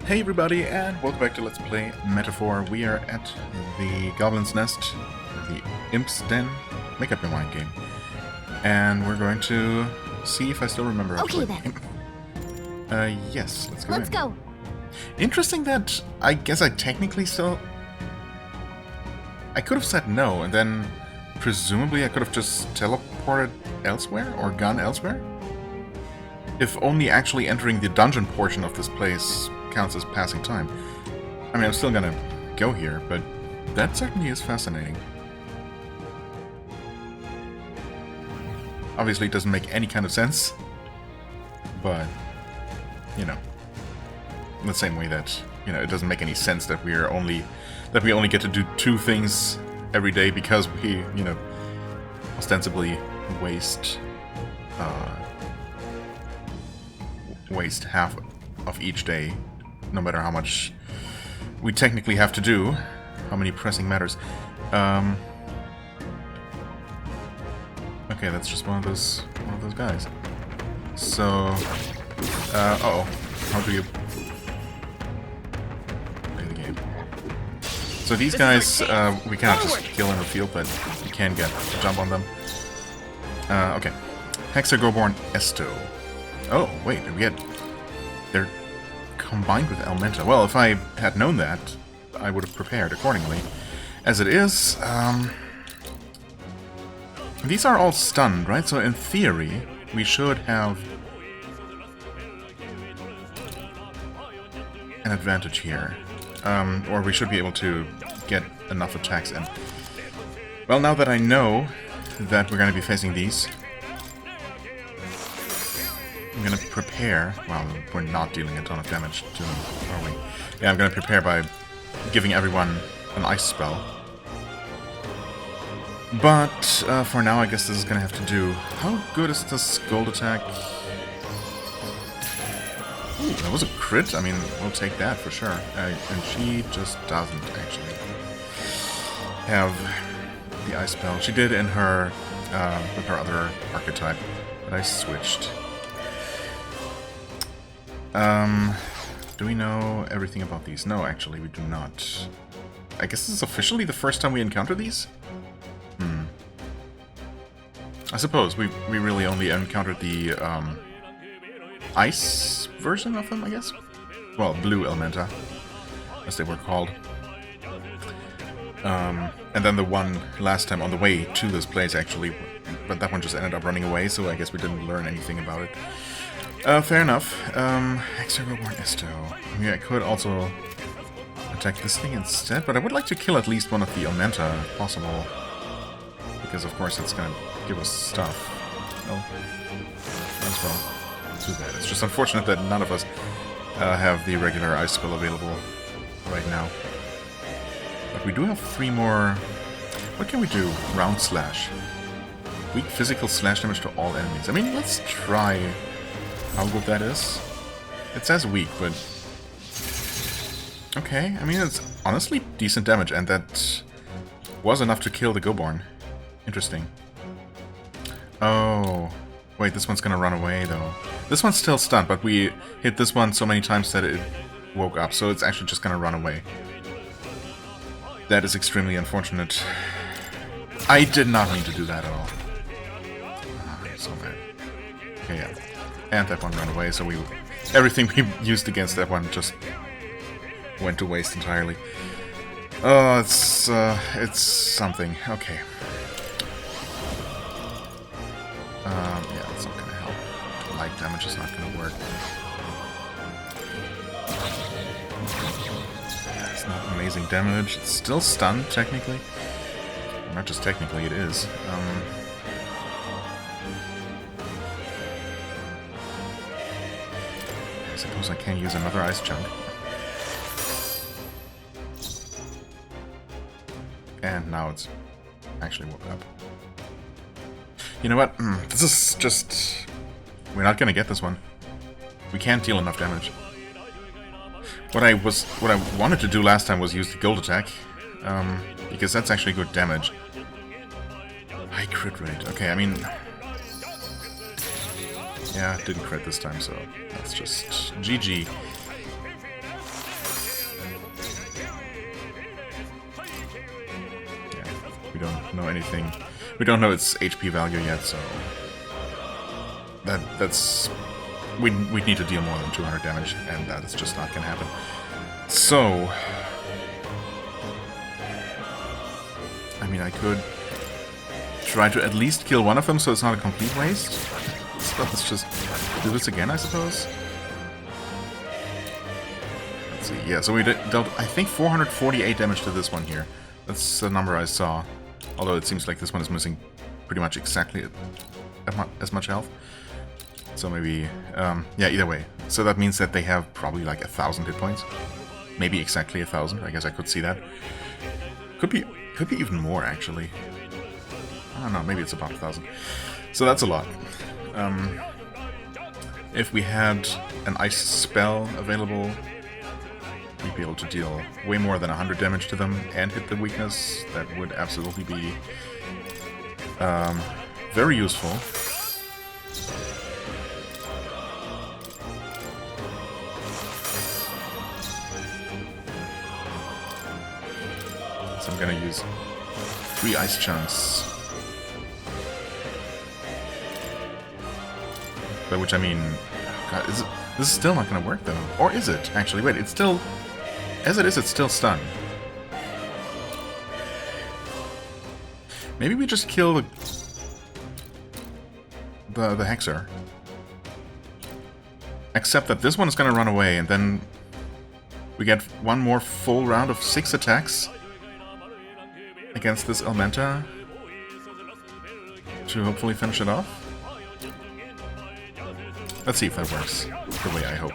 Hey everybody, and welcome back to Let's Play Metaphor. We are at the Goblin's Nest, the Imp's Den, make up your mind game. And we're going to see if I still remember how to play the game. Yes, let's go. Let's go. Interesting that I guess I technically still... I could have said no, and then presumably I could have just teleported elsewhere, or gone elsewhere? If only actually entering the dungeon portion of this place counts as passing time. I mean, I'm still gonna go here, but that certainly is fascinating. Obviously it doesn't make any kind of sense, but, you know, in the same way that, you know, it doesn't make any sense that we only get to do two things every day because we, you know, ostensibly waste half of each day, no matter how much we technically have to do, how many pressing matters. Okay, that's just one of those guys. So, uh-oh, how do you play the game? So these guys, we cannot just kill in the field, but you can get a jump on them. Okay, Hexagoborn Esto. Oh, wait, they're combined with Elementa. Well, if I had known that, I would have prepared accordingly. As it is, these are all stunned, right? So in theory, we should have an advantage here. Or we should be able to get enough attacks in. Well, now that I know that we're going to be facing these, I'm gonna prepare. Well, we're not dealing a ton of damage to them, are we? Yeah, I'm gonna prepare by giving everyone an ice spell. But for now, I guess this is gonna have to do. How good is this gold attack? Ooh, that was a crit. I mean, we'll take that for sure. And she just doesn't actually have the ice spell. She did in her with her other archetype, but I switched. Do we know everything about these? No, actually, we do not. I guess this is officially the first time we encounter these? I suppose we really only encountered the, ice version of them, I guess? Well, blue Elementa, as they were called. And then the one last time on the way to this place, actually, but that one just ended up running away, so I guess we didn't learn anything about it. Fair enough. Hexagoborn Esto. I mean, I could also attack this thing instead, but I would like to kill at least one of the Elementa, if possible. Because, of course, it's gonna give us stuff. Oh. As well. Too bad. It's just unfortunate that none of us have the regular ice spell available right now. But we do have 3 more... What can we do? Round Slash. Weak physical slash damage to all enemies. I mean, let's try... how good that is. It says weak, but... okay, I mean, it's honestly decent damage, and that was enough to kill the Goborn. Interesting. Oh... wait, this one's gonna run away, though. This one's still stunned, but we hit this one so many times that it woke up, so it's actually just gonna run away. That is extremely unfortunate. I did not mean to do that at all. Oh, I'm so mad. Okay, yeah. And that one ran away, so everything we used against that one just went to waste entirely. Oh, it's something. Okay. Yeah, that's not gonna help. Light damage is not gonna work. It's not amazing damage. It's still stunned, technically. Not just technically, it is. I suppose I can use another ice chunk. And now it's actually woke up. You know what? This is just... we're not gonna get this one. We can't deal enough damage. What I wanted to do last time was use the gold attack. Because that's actually good damage. High crit rate. Okay, I mean... yeah, didn't crit this time, so that's just GG. We don't know anything. We don't know its HP value yet, so that's we need to deal more than 200 damage, and that is just not gonna happen. So, I mean, I could try to at least kill one of them, so it's not a complete waste. So let's just do this again, I suppose. Let's see. Yeah, so we dealt, I think, 448 damage to this one here. That's the number I saw. Although it seems like this one is missing pretty much exactly as much health. So maybe, yeah, either way. So that means that they have probably like 1,000 hit points. Maybe exactly 1,000. I guess I could see that. Could be even more, actually. I don't know, maybe it's about 1,000. So that's a lot. If we had an ice spell available, we'd be able to deal way more than 100 damage to them and hit the weakness. That would absolutely be very useful. So I'm gonna use 3 ice chunks. By which I mean, God, this is still not gonna work though. Or is it? Actually, wait, it's still, as it is, it's still stunned. Maybe we just kill the Hexer. Except that this one is gonna run away, and then we get one more full round of 6 attacks against this Elementa to hopefully finish it off. Let's see if that works the way I hope.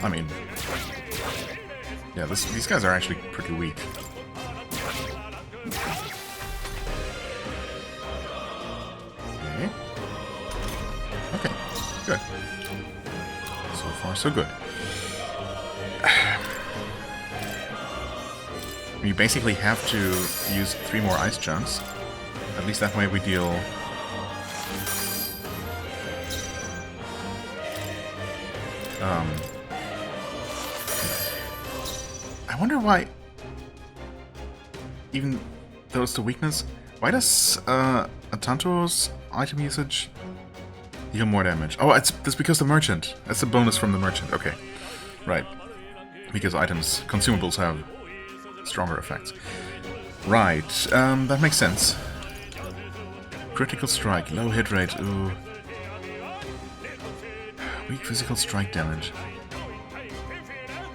I mean, yeah, these guys are actually pretty weak. Okay. Okay, good. So far, so good. We basically have to use 3 more ice chunks. At least that way we deal... I wonder why... Even though it's the weakness, why does Atanto's item usage deal more damage? Oh, that's because the merchant. That's a bonus from the merchant. Okay. Right. Because items, consumables have stronger effects. Right, that makes sense. Critical strike, low hit rate, ooh. Weak physical strike damage.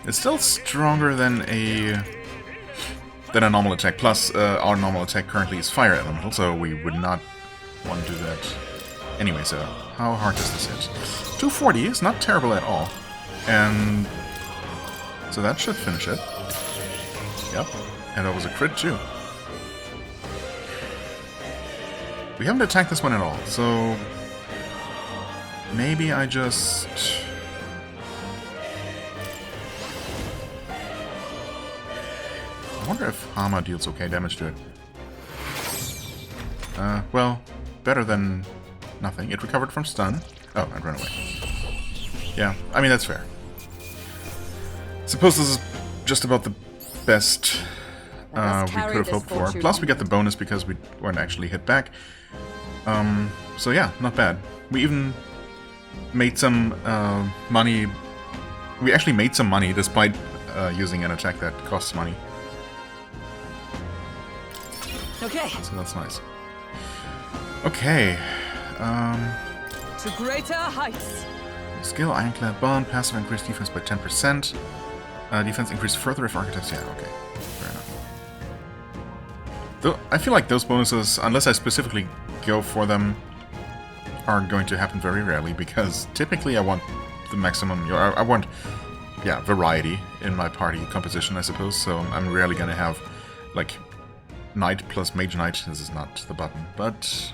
It's still stronger than a normal attack. Plus, our normal attack currently is fire elemental, so we would not want to do that. Anyway, so how hard does this hit? 240 is not terrible at all. And so that should finish it. Yep, and that was a crit too. We haven't attacked this one at all, so maybe I just... I wonder if Hama deals okay damage to it. Well, better than nothing. It recovered from stun. Oh, and ran away. Yeah, I mean, that's fair. Suppose this is just about the best we could have hoped for. Plus we get the bonus because we weren't actually hit back. So yeah, not bad. We even made some money. We actually made some money despite using an attack that costs money. Okay. So that's nice. Okay. To greater heights. Skill, Ironclad Bond, passive increase defense by 10%. Defense increase further if Archetypes. Yeah, okay. Fair enough. Though I feel like those bonuses, unless I specifically go for them, are going to happen very rarely, because typically I want the maximum... I want, yeah, variety in my party composition, I suppose, so I'm rarely going to have, like, Knight plus Mage Knight. This is not the button, but...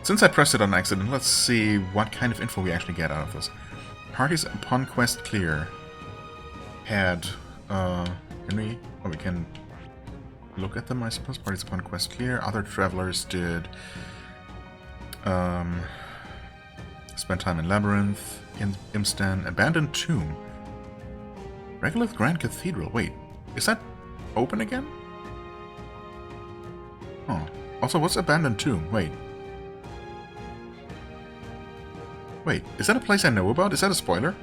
Since I pressed it on accident, let's see what kind of info we actually get out of this. Parties upon quest clear had, can we? Oh, we can look at them, I suppose. Parties upon quest clear. Other travelers did, spend time in Labyrinth, Imstan, Abandoned Tomb. Regolith Grand Cathedral. Wait, is that open again? Oh. Also, what's Abandoned Tomb? Wait. Wait, is that a place I know about? Is that a spoiler?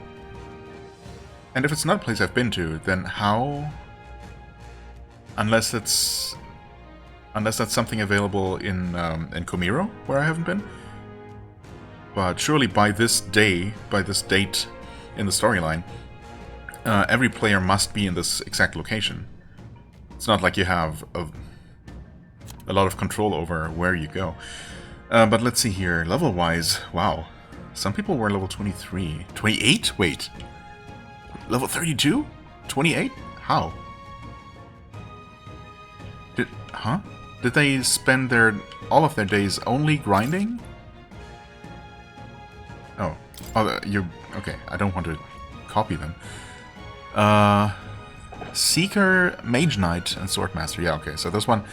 And if it's not a place I've been to, then how... Unless that's something available in Komiro, where I haven't been. But surely by this date in the storyline, every player must be in this exact location. It's not like you have a lot of control over where you go. But let's see here. Level-wise, wow. Some people were level 23. 28? Wait. Level 32? 28? How? Did they spend all of their days only grinding? Oh, okay. I don't want to copy them. Seeker, Mage Knight, and Swordmaster. Yeah, okay. So this one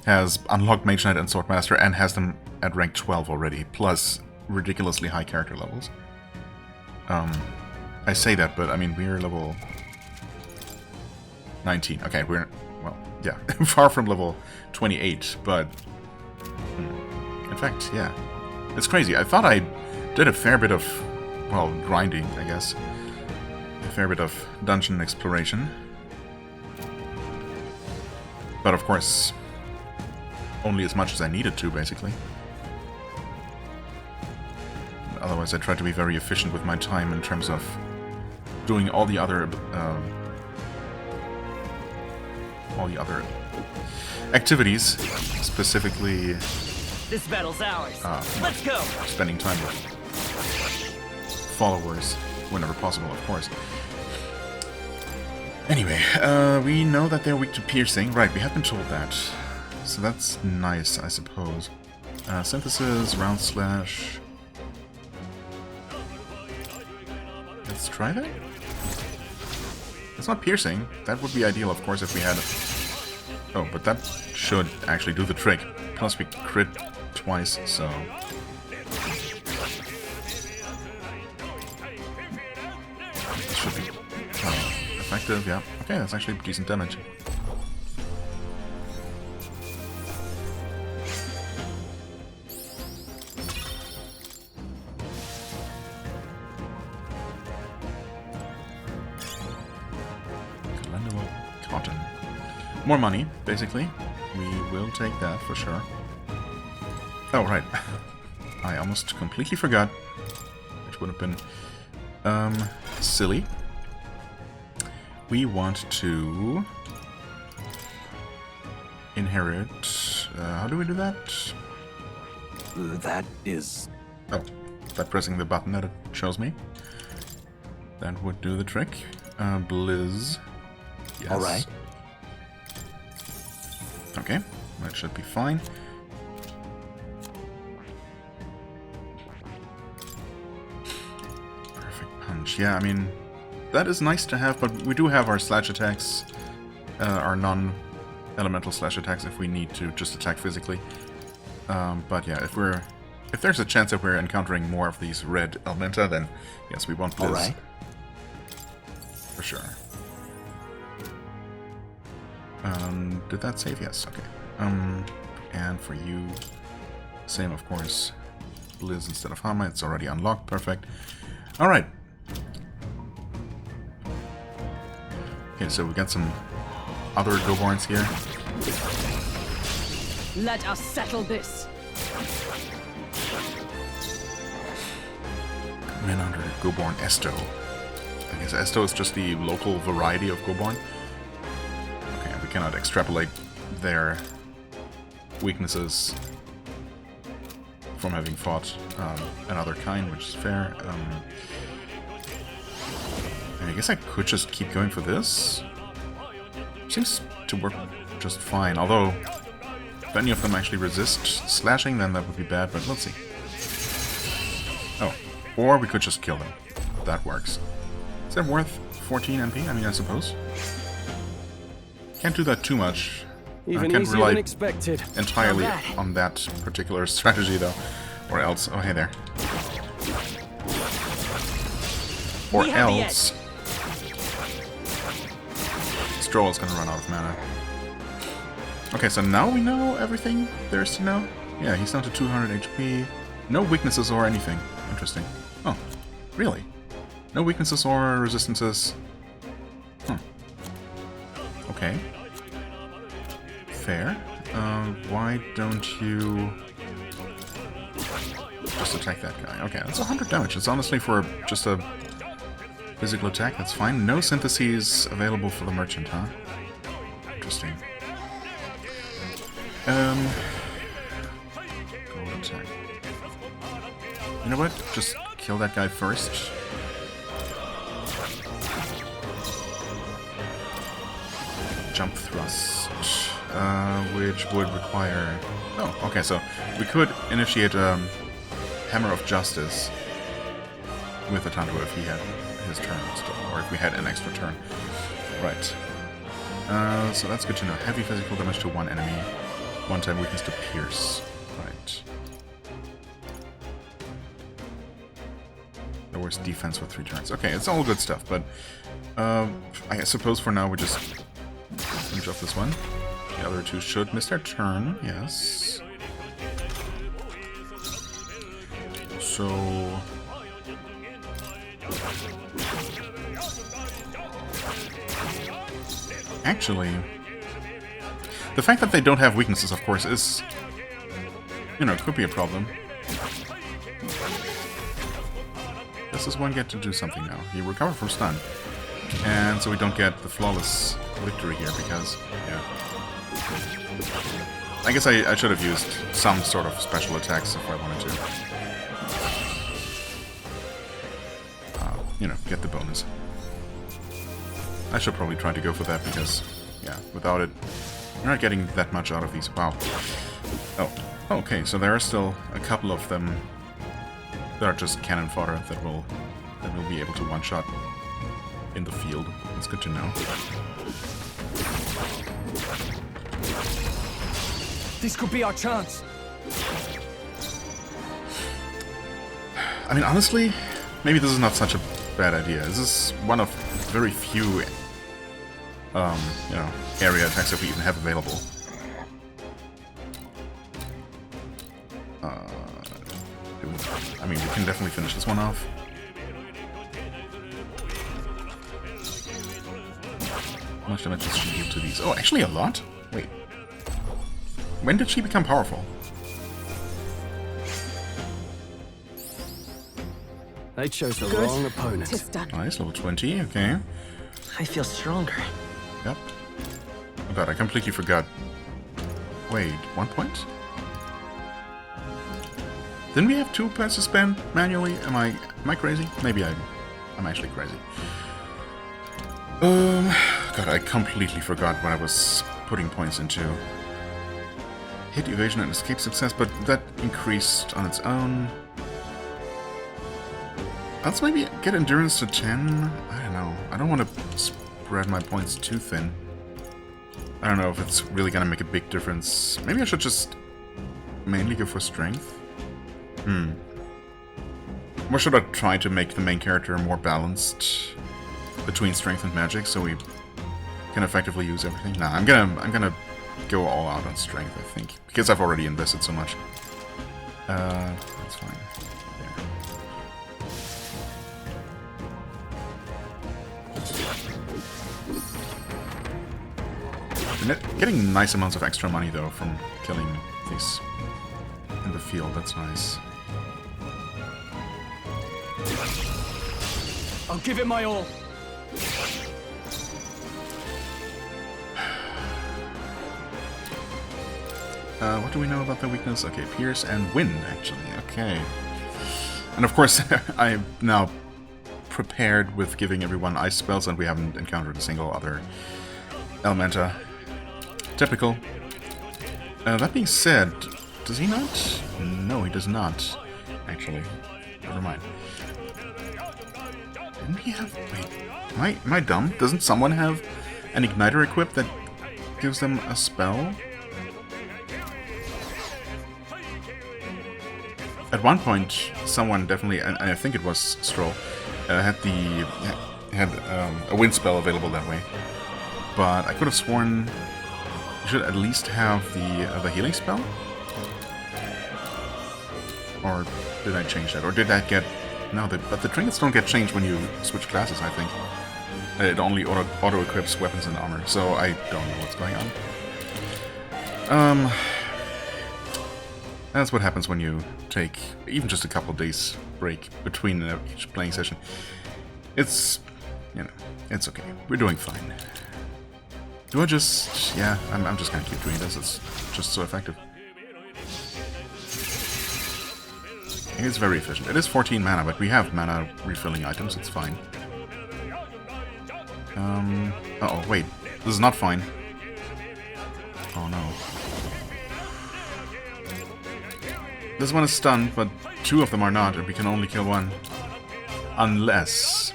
has unlocked Mage Knight and Swordmaster and has them at rank 12 already, plus ridiculously high character levels. I say that, but I mean we're level 19. Okay, well, yeah, far from level 28, but in fact, yeah, it's crazy. I thought I did a fair bit of, well, grinding, I guess. A fair bit of dungeon exploration. But of course, only as much as I needed to, basically. Otherwise, I tried to be very efficient with my time in terms of doing all the other activities, specifically. This battle's ours. Let's go. Spending time with followers whenever possible, of course. Anyway, we know that they're weak to piercing. Right, we have been told that. So that's nice, I suppose. Synthesis, round slash. Let's try that? It's not piercing. That would be ideal, of course, if we had it. Oh, but that should actually do the trick. Plus we crit twice, so... This should be effective, yeah. Okay, that's actually decent damage. Cotton. More money, basically. We will take that for sure. Oh, right. I almost completely forgot. Which would have been silly. We want to inherit... how do we do that? That is... Oh, by pressing the button that it shows me. That would do the trick. Blizz. Yes. Alright. Okay, that should be fine. Perfect punch. Yeah, I mean, that is nice to have, but we do have our slash attacks, our non-elemental slash attacks if we need to just attack physically. But yeah, if there's a chance that we're encountering more of these red elementa, then yes, we want Blizz. Alright. For sure. Did that save? Yes, okay. And for you, same of course. Blizz instead of Hama, it's already unlocked, perfect. Alright. Okay, so we got some other Goborns here. Let us settle this. Men under Goborn Esto. I guess Esto is just the local variety of Goborn. We cannot extrapolate their weaknesses from having fought another kind, which is fair. I guess I could just keep going for this. Seems to work just fine, although if any of them actually resist slashing, then that would be bad, but let's see. Oh, or we could just kill them. That works. Is that worth 14 MP? I mean, I suppose. Can't do that too much. Even can't easier rely than expected. entirely on that particular strategy, though. Or else. Oh, hey there. Or else. Stroll is gonna run out of mana. Okay, so now we know everything there is to know. Yeah, he's down to 200 HP. No weaknesses or anything. Interesting. Oh, really? No weaknesses or resistances. Okay. Fair. Why don't you just attack that guy? Okay, that's 100 damage. It's honestly for just a physical attack. That's fine. No syntheses available for the merchant, huh? Interesting. Gold attack. You know what? Just kill that guy first. Jump thrust, which would require... Oh, okay, so we could initiate Hammer of Justice with a Tanto if he had his turn still, or if we had an extra turn. Right. So that's good to know. Heavy physical damage to one enemy, one-time weakness to pierce. Right. Lowers defense for 3 turns. Okay, it's all good stuff, but I suppose for now we just finish off this one. The other two should miss their turn, yes. So... Actually, the fact that they don't have weaknesses, of course, is... You know, could be a problem. Does this one get to do something now? He recovered from stun. And so we don't get the flawless victory here because, yeah. I guess I should have used some sort of special attacks if I wanted to. You know, get the bonus. I should probably try to go for that because, yeah, without it, you're not getting that much out of these. Wow. Oh, okay, so there are still a couple of them that are just cannon fodder that will be able to one-shot in the field. That's good to know. This could be our chance. I mean, honestly, maybe this is not such a bad idea. This is one of very few, you know, area attacks that we even have available. I mean, we can definitely finish this one off. How much damage does she deal to these? Oh, actually a lot? Wait. When did she become powerful? They chose the wrong opponent. Nice, level 20, okay. I feel stronger. Yep. Oh god, I completely forgot. Wait, 1 point? Didn't we have 2 points to spend manually? Am I crazy? Maybe I'm actually crazy. God, I completely forgot what I was putting points into. Hit, evasion, and escape success, but that increased on its own. Let's maybe get endurance to 10. I don't know. I don't want to spread my points too thin. I don't know if it's really gonna make a big difference. Maybe I should just mainly go for strength. Or should I try to make the main character more balanced between strength and magic so we can effectively use everything? Nah, I'm gonna go all out on strength, I think, because I've already invested so much. That's fine. There. Getting nice amounts of extra money though from killing these in the field. That's nice. I'll give it my all. What do we know about the weakness? Okay, Pierce and Wind, actually. Okay. And of course, I'm now prepared with giving everyone ice spells, and we haven't encountered a single other Elementa. Typical. That being said, does he not? No, he does not. Actually. Never mind. Didn't he have... Wait. Am I dumb? Doesn't someone have an igniter equipped that gives them a spell? At one point, someone definitely, and I think it was Stroll, had a wind spell available that way. but I could have sworn you should at least have the healing spell. Or did I change that? Or did that get... No, but the trinkets don't get changed when you switch classes, I think. It only auto-equips weapons and armor, so I don't know what's going on. That's what happens when you take even just a couple of days break between each playing session. It's, you know, it's okay. We're doing fine. Do I just... Yeah, I'm just gonna keep doing this. It's just so effective. It's very efficient. It is 14 mana, but we have mana refilling items. It's fine. Uh-oh, wait. This is not fine. Oh, no. This one is stunned, but 2 of them are not, and we can only kill 1. Unless...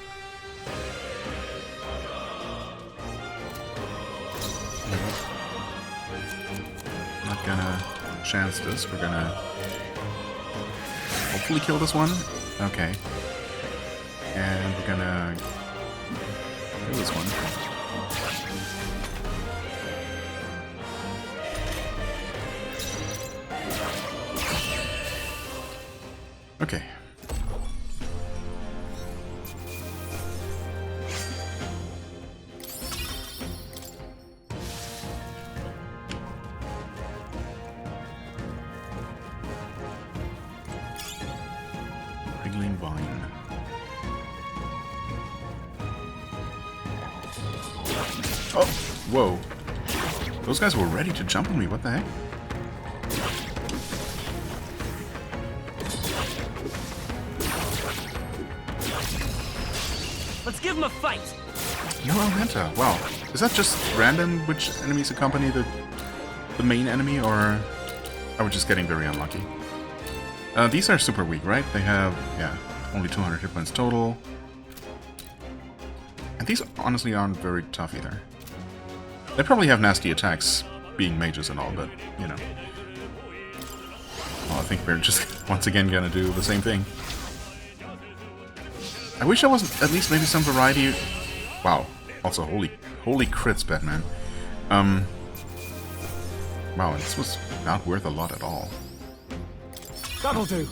Not gonna chance this. We're gonna hopefully kill this one. Okay. And we're gonna kill this one. Okay. Wriggling vine. Oh, whoa. Those guys were ready to jump on me. What the heck? Let's give him a fight! No Almenta. Wow. Is that just random which enemies accompany the main enemy, or are we just getting very unlucky? These are super weak, right? They have, yeah, only 200 hit points total. And these honestly aren't very tough either. They probably have nasty attacks, being mages and all, but, you know. Well, I think we're just once again gonna do the same thing. I wish I wasn't at least maybe some variety. Wow. Also, holy crits, Batman. Wow, this was not worth a lot at all. That'll do.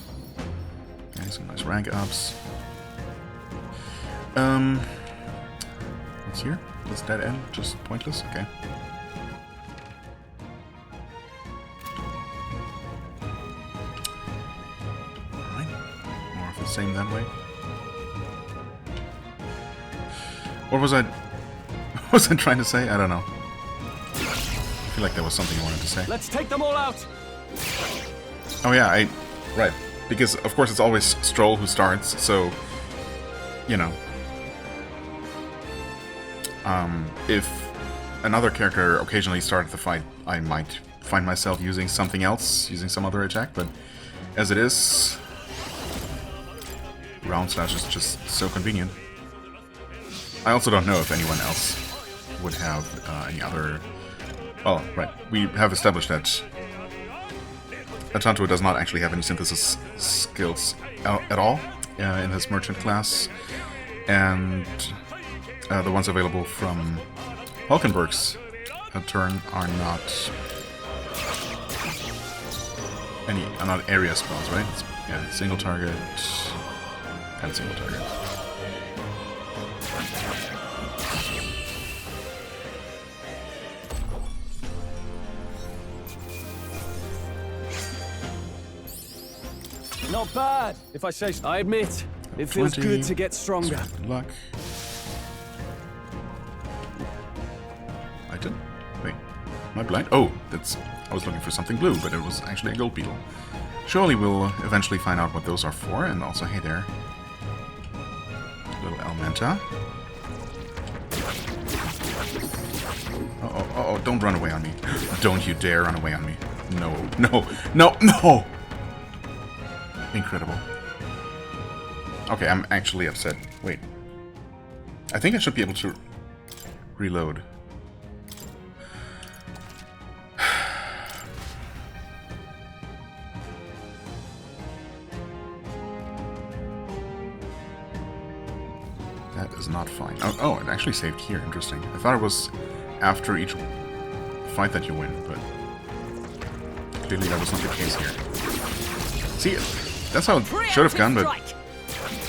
Okay, some nice rank ups. What's here? This dead end? Just pointless? Okay. Alright. More of the same that way. What was I trying to say? I don't know. I feel like there was something I wanted to say. Let's take them all out! Oh yeah, right. Because of course it's always Stroll who starts, so you know. If another character occasionally started the fight, I might find myself using something else, using some other attack, but as it is, round slash is just so convenient. I also don't know if anyone else would have any other... Oh, right. We have established that Atantua does not actually have any synthesis skills at all in his merchant class. And the ones available from Hulkenberg's turn are not not area spells, right? It's, yeah, single target and single target. Not bad, if I say so. I admit, it feels 20. good to get stronger. Good luck. Item? Wait, am I blind? Oh, that's... I was looking for something blue, but it was actually a gold beetle. Surely we'll eventually find out what those are for, and also, hey there. Little Almenta. Uh-oh, don't run away on me. Don't you dare run away on me. No, no, no, no! Incredible. Okay, I'm actually upset. Wait. I think I should be able to reload. That is not fine. Oh, it actually saved here. Interesting. I thought it was after each fight that you win, but clearly that was not the case here. See, that's how it should have gone, but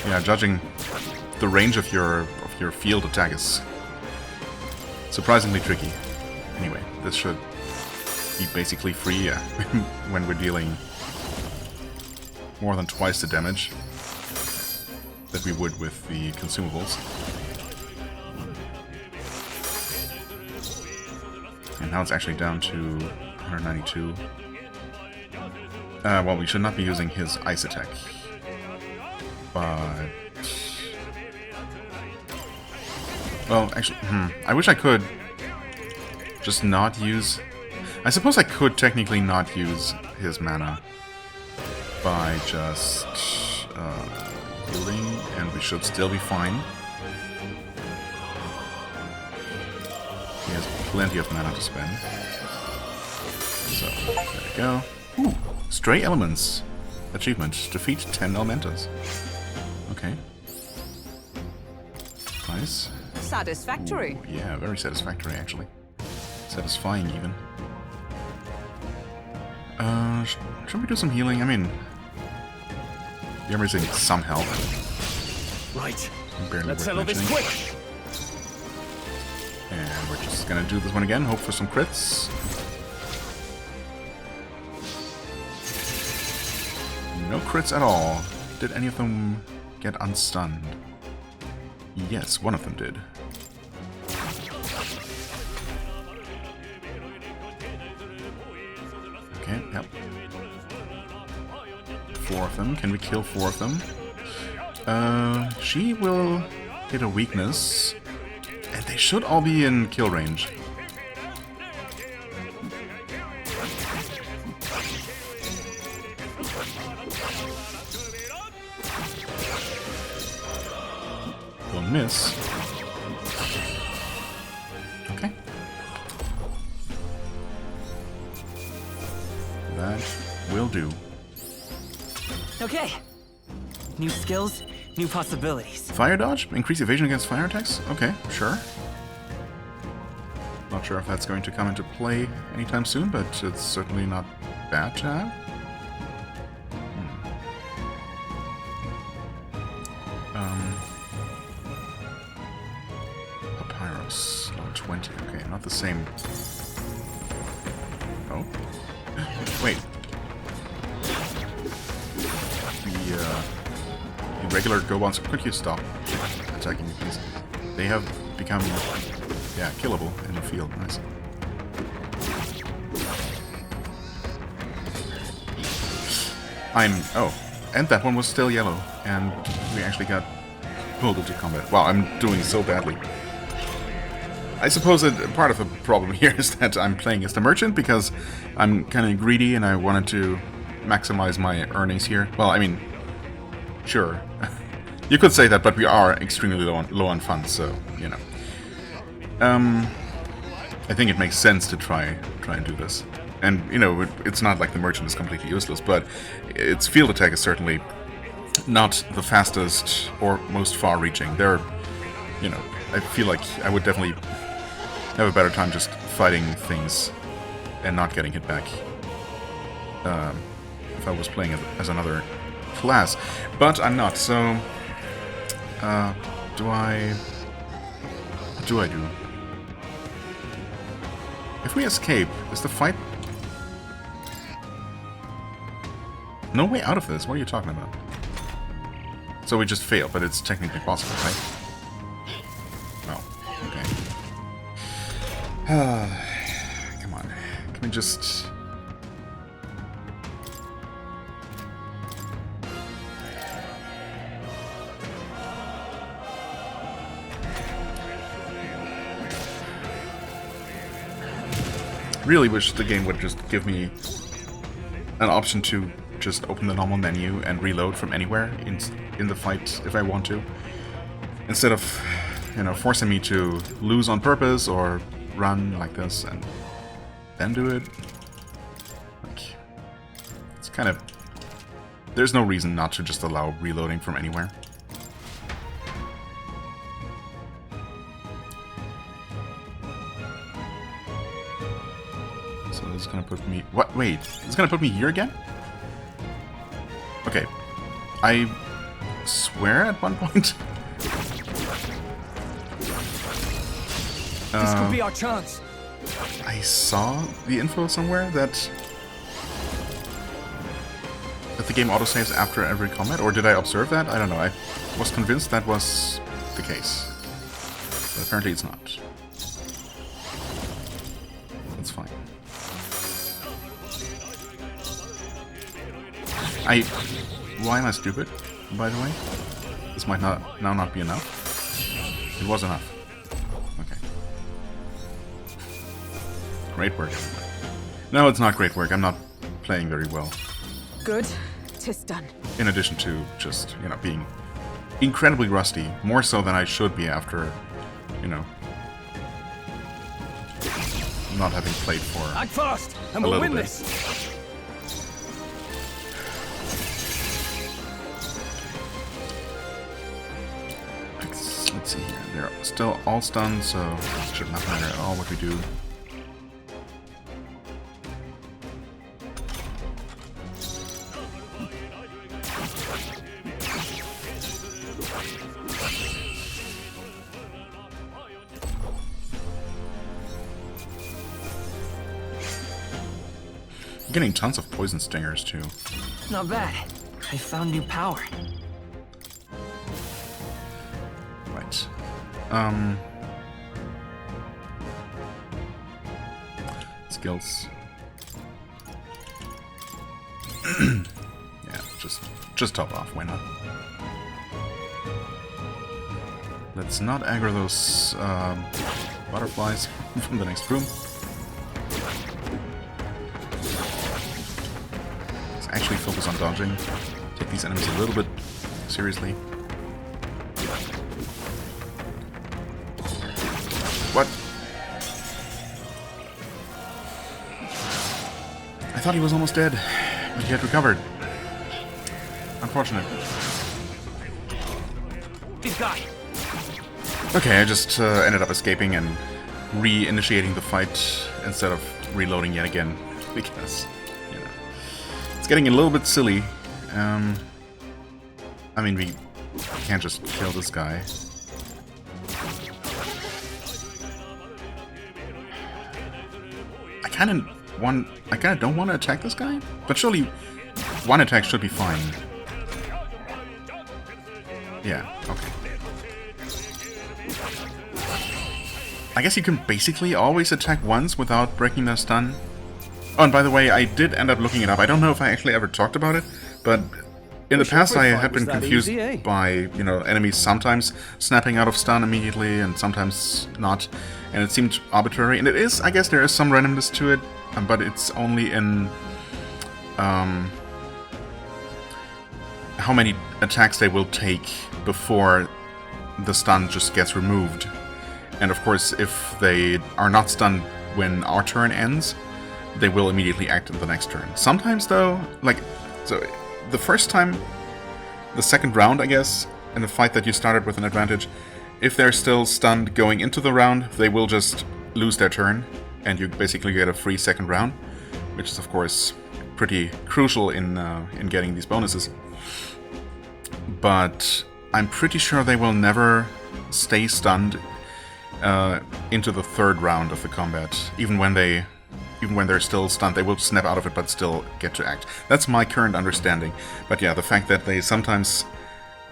yeah, judging the range of your field attack is surprisingly tricky. Anyway, this should be basically free, yeah, when we're dealing more than twice the damage that we would with the consumables. And now it's actually down to 192. Well, we should not be using his ice attack. But... well, actually, I wish I could just not use... I suppose I could technically not use his mana by just healing, and we should still be fine. He has plenty of mana to spend. So, there we go. Ooh, Stray Elements. Achievement. Defeat 10 Elementals. Okay. Nice. Satisfactory. Ooh, yeah, very satisfactory, actually. Satisfying, even. Should we do some healing? I mean, you're missing some help. Right. Barely Let's worth settle this mentioning. quick. And we're just gonna do this one again, hope for some crits. No crits at all. Did any of them get unstunned? Yes, one of them did. Okay, yep. 4 of them. Can we kill 4 of them? She will hit a weakness. And they should all be in kill range. Will miss. Okay. That will do. Okay. New skills, new possibilities. Fire dodge? Increase evasion against fire attacks? Okay, sure. Not sure if that's going to come into play anytime soon, but it's certainly not bad to have. Papyrus, level 20. Okay, not the same. Oh. Wait. The regular Gobans, could you stop attacking me, please? They have become, yeah, killable in the field. Nice. Oh, and that one was still yellow, and we actually got pulled into combat. Wow, I'm doing so badly. I suppose that part of the problem here is that I'm playing as the merchant because I'm kind of greedy and I wanted to maximize my earnings here. Well, I mean, sure. You could say that, but we are extremely low on funds, so, you know. I think it makes sense to try and do this. And, you know, it's not like the merchant is completely useless, but its field attack is certainly not the fastest or most far-reaching. They're, you know, I feel like I would definitely have a better time just fighting things and not getting hit back if I was playing as another class. But I'm not, so... What do I do? If we escape, is the fight... No way out of this, what are you talking about? So we just fail, but it's technically possible, right? Oh, okay. Come on. Can we just... Really wish the game would just give me an option to just open the normal menu and reload from anywhere in the fight if I want to, instead of, you know, forcing me to lose on purpose or run like this and then do it. Like, it's kind of... There's no reason not to just allow reloading from anywhere. gonna put me... What? Wait, it's gonna put me here again? Okay. I swear at one point... This could be our chance. I saw the info somewhere that the game autosaves after every combat, or did I observe that? I don't know. I was convinced that was the case. But apparently it's not. It's fine. Why am I stupid, by the way? This might now not be enough. It was enough. Okay. Great work. No, it's not great work. I'm not playing very well. Good. 'Tis done. In addition to just, you know, being incredibly rusty. More so than I should be after, you know, not having played for Act fast, and a we'll little win bit. this. Let's see here. They're still all stunned, so it should not matter at all what we do. I'm getting tons of poison stingers too. Not bad. I found new power. Right. Skills. Yeah, just top off. Why not? Let's not aggro those butterflies from the next room. Let's actually focus on dodging. Take these enemies a little bit seriously. What? I thought he was almost dead, but he had recovered. Unfortunate. He's got. Okay, I just ended up escaping and re-initiating the fight instead of reloading yet again, because, you know, it's getting a little bit silly. I mean, we can't just kill this guy. I kind of don't want to attack this guy, but surely one attack should be fine. Yeah, okay. I guess you can basically always attack once without breaking their stun. Oh, and by the way, I did end up looking it up. I don't know if I actually ever talked about it, but in the past I had been confused by, you know, enemies sometimes snapping out of stun immediately and sometimes not, and it seemed arbitrary. And it is, I guess there is some randomness to it, but it's only in how many attacks they will take before the stun just gets removed. And of course, if they are not stunned when our turn ends, they will immediately act in the next turn. Sometimes though, like, so the first time, the second round, I guess, in the fight that you started with an advantage, if they're still stunned going into the round, they will just lose their turn, and you basically get a free second round, which is of course pretty crucial in getting these bonuses. But I'm pretty sure they will never stay stunned into the third round of the combat. Even when they're still stunned, they will snap out of it but still get to act. That's my current understanding. But yeah, the fact that they sometimes,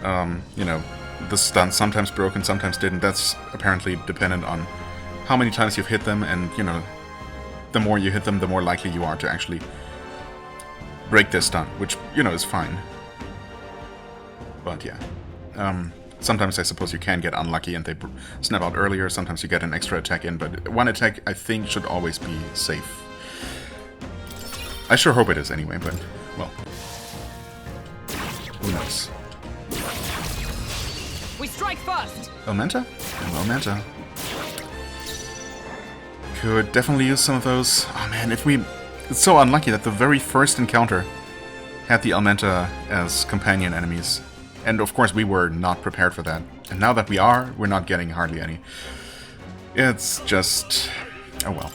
you know, the stun sometimes broke and sometimes didn't, that's apparently dependent on how many times you've hit them, and, you know, the more you hit them, the more likely you are to actually break their stun, which, you know, is fine. But yeah. Sometimes I suppose you can get unlucky and they snap out earlier, sometimes you get an extra attack in, but one attack I think should always be safe. I sure hope it is anyway, but, well, who knows. We strike first! Elementa? Elementa. Could definitely use some of those. Oh man, it's so unlucky that the very first encounter had the Elementa as companion enemies. And of course we were not prepared for that. And now that we are, we're not getting hardly any. It's just... oh well.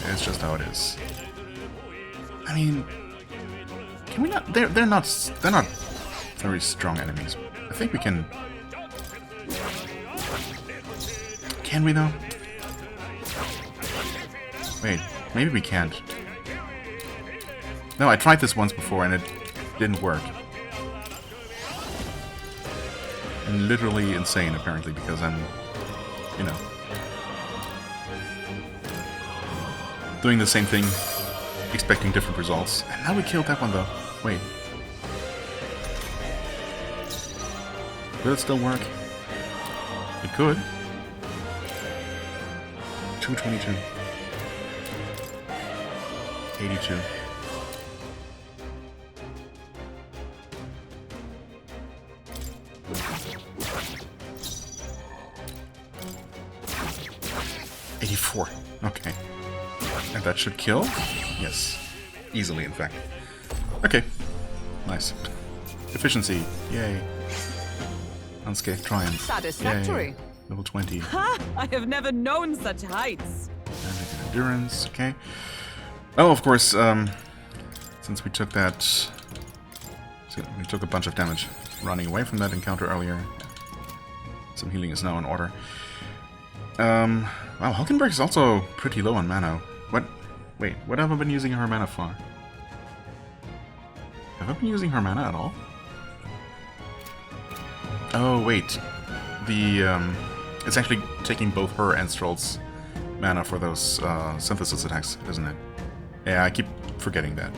It's just how it is. I mean, can we not? They're not very strong enemies. I think we can. Can we though? Wait, maybe we can't. No, I tried this once before and it didn't work. I'm literally insane apparently because I'm, you know, doing the same thing, expecting different results. And now we killed that one though. Wait. Will it still work? It could. 222. 82. Okay. And that should kill? Yes. Easily, in fact. Okay. Nice. Efficiency. Yay. Unscathed triumph. Satisfactory. Yay. Level 20. Ha! I have never known such heights. Magic and endurance. Okay. Oh, of course, since we took that... So we took a bunch of damage running away from that encounter earlier. Some healing is now in order. Wow, Hulkenberg is also pretty low on mana. What? Wait, what have I been using her mana for? Have I been using her mana at all? Oh, wait. It's actually taking both her and Stroll's mana for those synthesis attacks, isn't it? Yeah, I keep forgetting that.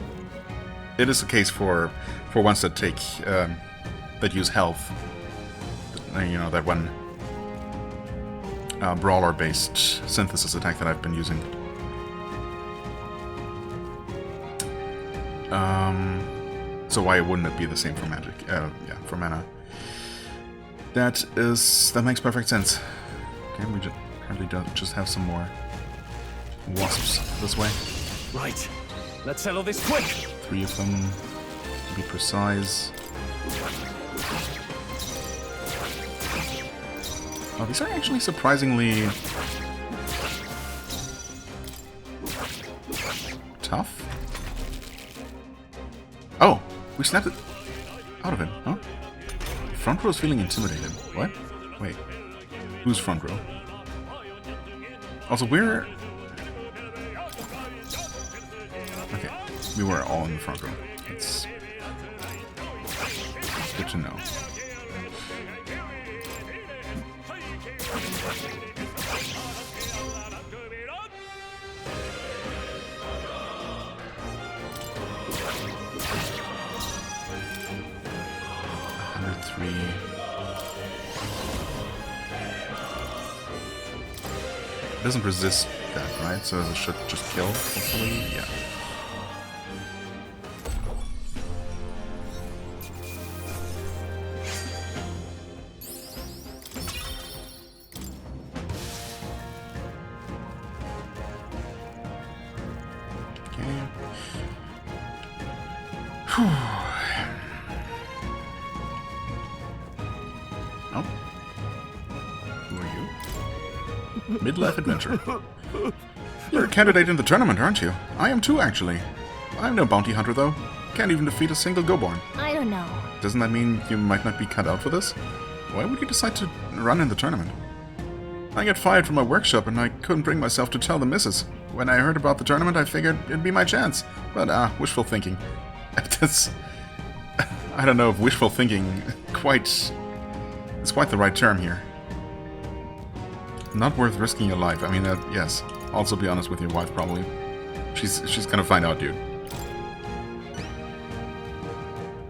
It is the case for ones that take that use health. You know, that one brawler-based synthesis attack that I've been using. So why wouldn't it be the same for magic? Yeah, for mana. That makes perfect sense. Okay, we apparently don't just have some more wasps this way. Right. Let's settle this quick. 3 of them, to be precise. Oh, these are actually surprisingly tough. Oh, we snapped it out of him, huh? Front row is feeling intimidated. What? Wait. Who's front row? Also, we're... Okay, we were all in the front row. That's good to know. It doesn't resist that, right? So it should just kill, hopefully? Yeah. Okay. Whew. Oh. Who are you? Midlife adventure. You're a candidate in the tournament, aren't you? I am too, actually. I'm no bounty hunter, though. Can't even defeat a single Goborn. I don't know. Doesn't that mean you might not be cut out for this? Why would you decide to run in the tournament? I got fired from my workshop and I couldn't bring myself to tell the missus. When I heard about the tournament, I figured it'd be my chance. But, wishful thinking. That's... I don't know if wishful thinking is quite the right term here. Not worth risking your life. I mean, yes. Also, be honest with your wife, probably. She's gonna find out, dude.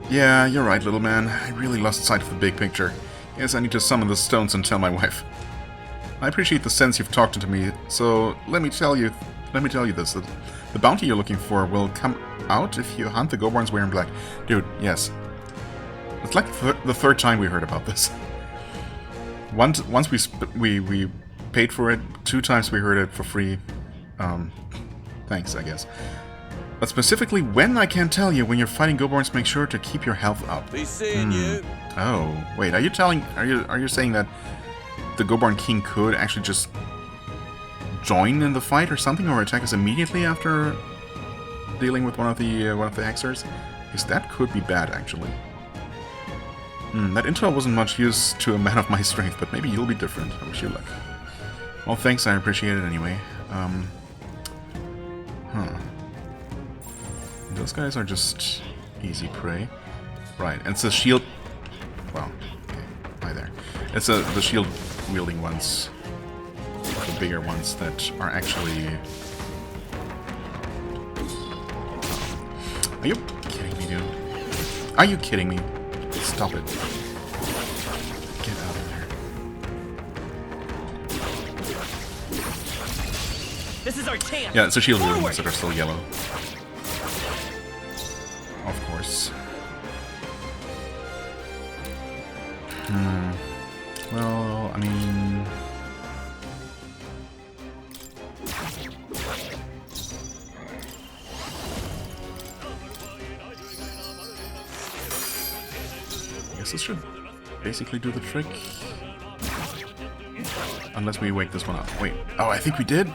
Yeah, you're right, little man. I really lost sight of the big picture. Guess I need to summon the stones and tell my wife. I appreciate the sense you've talked to me, so let me tell you this. That the bounty you're looking for will come out if you hunt the Goborns wearing black. Dude, yes. It's like the third time we heard about this. Once we paid for it, 2 times we heard it for free. Thanks, I guess. But specifically when, I can't tell you. When you're fighting Goborns, make sure to keep your health up. Be seeing you. Oh, wait, are you saying that the Goborn King could actually just join in the fight or something, or attack us immediately after dealing with one of the hexers, because that could be bad actually. That intel wasn't much use to a man of my strength, but maybe you'll be different. I wish you luck. Well, thanks, I appreciate it anyway. Those guys are just easy prey. Right, and it's the shield... Well, okay, hi there. It's the shield-wielding ones, the bigger ones, that are actually... Are you kidding me, dude? Are you kidding me? Stop it. Get out of there. This is our chance. Yeah, it's the shield-wielding ones that are still yellow. Of course. Well, I mean... I guess this should basically do the trick. Unless we wake this one up. Wait. Oh, I think we did?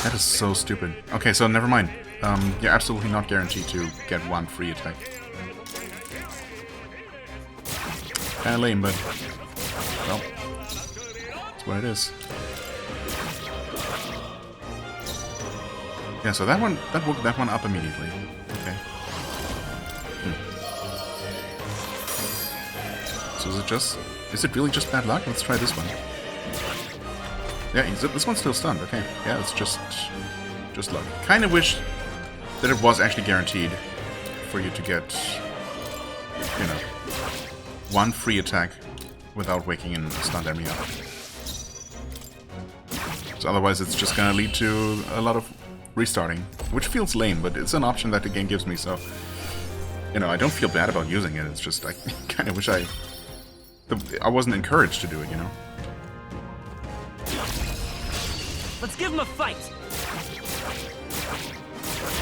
That is so stupid. Okay, so never mind. You're absolutely not guaranteed to get one free attack. Kinda lame, but... well... that's what it is. Yeah, so that one... that woke that one up immediately. Okay. So is it just... is it really just bad luck? Let's try this one. Yeah, this one's still stunned. Okay. Yeah, it's just luck. Kinda wish that it was actually guaranteed for you to get, you know, one free attack without waking in a stunned enemy up. So otherwise it's just gonna lead to a lot of restarting, which feels lame, but it's an option that the game gives me, so, you know, I don't feel bad about using it. It's just I kinda wish I wasn't encouraged to do it, you know? Let's give him a fight.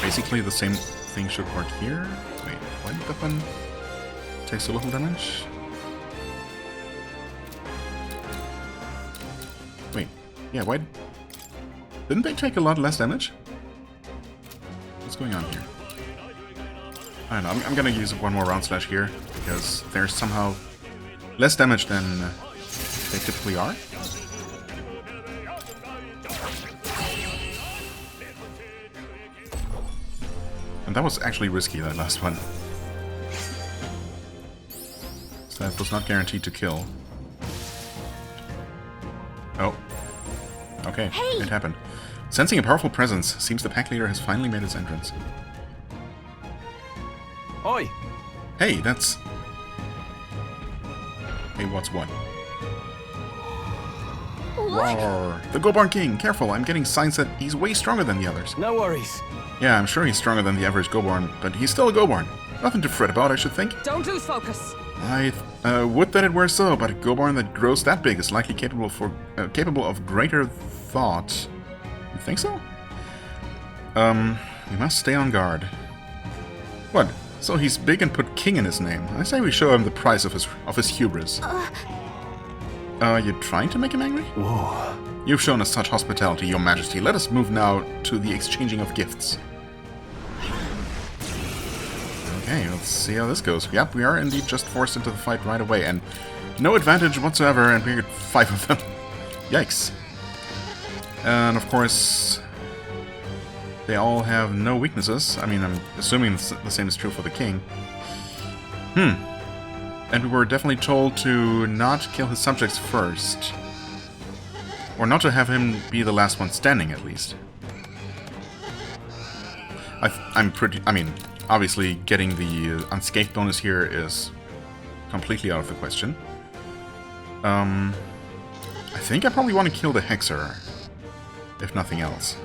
Basically, the same thing should work here. Wait, why did that one take so little damage? Wait, yeah, why... didn't they take a lot less damage? What's going on here? I don't know, I'm gonna use one more round slash here, because they're somehow less damage than they typically are. And that was actually risky, that last one. So that was not guaranteed to kill. Oh. Okay, Hey! It happened. Sensing a powerful presence, seems the pack leader has finally made its entrance. Oi! Hey, that's... hey, what's what? What? Roar. The Gobarn King! Careful, I'm getting signs that he's way stronger than the others. No worries. Yeah, I'm sure he's stronger than the average Gobarn, but he's still a Gobarn. Nothing to fret about, I should think. Don't lose focus. I would that it were so, but a Gobarn that grows that big is likely capable of greater thought. You think so? We must stay on guard. What? So he's big and put king in his name. I say we show him the price of his hubris. You trying to make him angry? Whoa. You've shown us such hospitality, Your Majesty. Let us move now to the exchanging of gifts. Okay, let's see how this goes. Yep, we are indeed just forced into the fight right away, and no advantage whatsoever, and we get 5 of them. Yikes. And of course, they all have no weaknesses. I mean, I'm assuming the same is true for the king. And we were definitely told to not kill his subjects first. Or not to have him be the last one standing, at least. I mean, obviously getting the unscathed bonus here is completely out of the question. I think I probably want to kill the Hexer, if nothing else.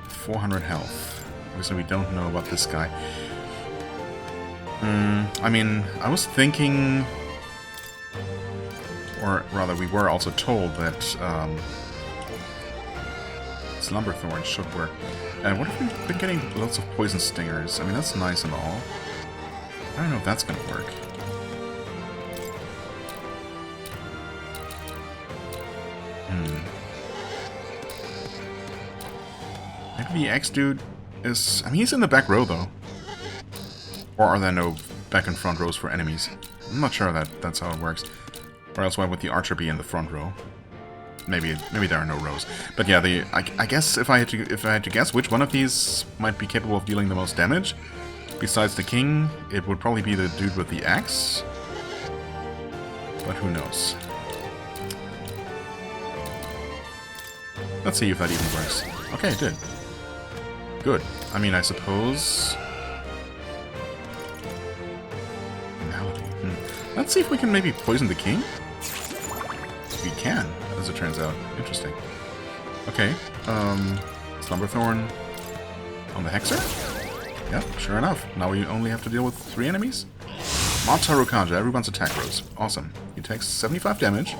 400 health. Obviously we don't know about this guy. I mean, I was thinking... or rather, we were also told that Slumberthorn should work. And what if we've been getting lots of poison stingers? I mean, that's nice and all. I don't know if that's gonna work. Maybe the X dude is... I mean, he's in the back row, though. Or are there no back and front rows for enemies? I'm not sure that's how it works. Or else why would the archer be in the front row? Maybe there are no rows. But yeah, I guess if I had to guess which one of these might be capable of dealing the most damage, besides the king, it would probably be the dude with the axe. But who knows? Let's see if that even works. Okay, it did. Good. I mean, I suppose... Malady. Let's see if we can maybe poison the king? We can, as it turns out. Interesting. Okay. Slumberthorn on the Hexer? Yep, sure enough. Now we only have to deal with 3 enemies? Mataru Kanja, everyone's attack rolls. Awesome. He takes 75 damage.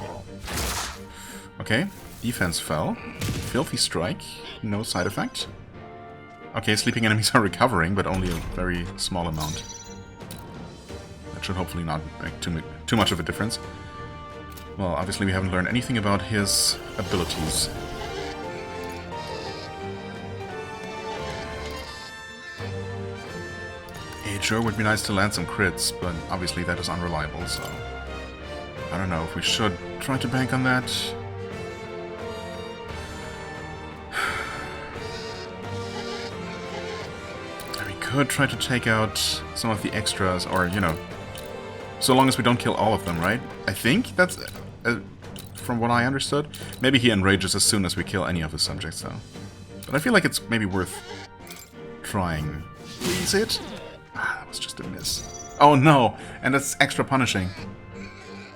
Okay. Defense fell. Filthy Strike. No side effect. Okay, sleeping enemies are recovering, but only a very small amount. That should hopefully not make too much of a difference. Well, obviously we haven't learned anything about his abilities. It sure would be nice to land some crits, but obviously that is unreliable, so... I don't know if we should try to bank on that. We could try to take out some of the extras, or, you know... So long as we don't kill all of them, right? I think that's... from what I understood. Maybe he enrages as soon as we kill any of his subjects, though. But I feel like it's maybe worth trying. Please hit? Ah, that was just a miss. Oh no! And that's extra punishing.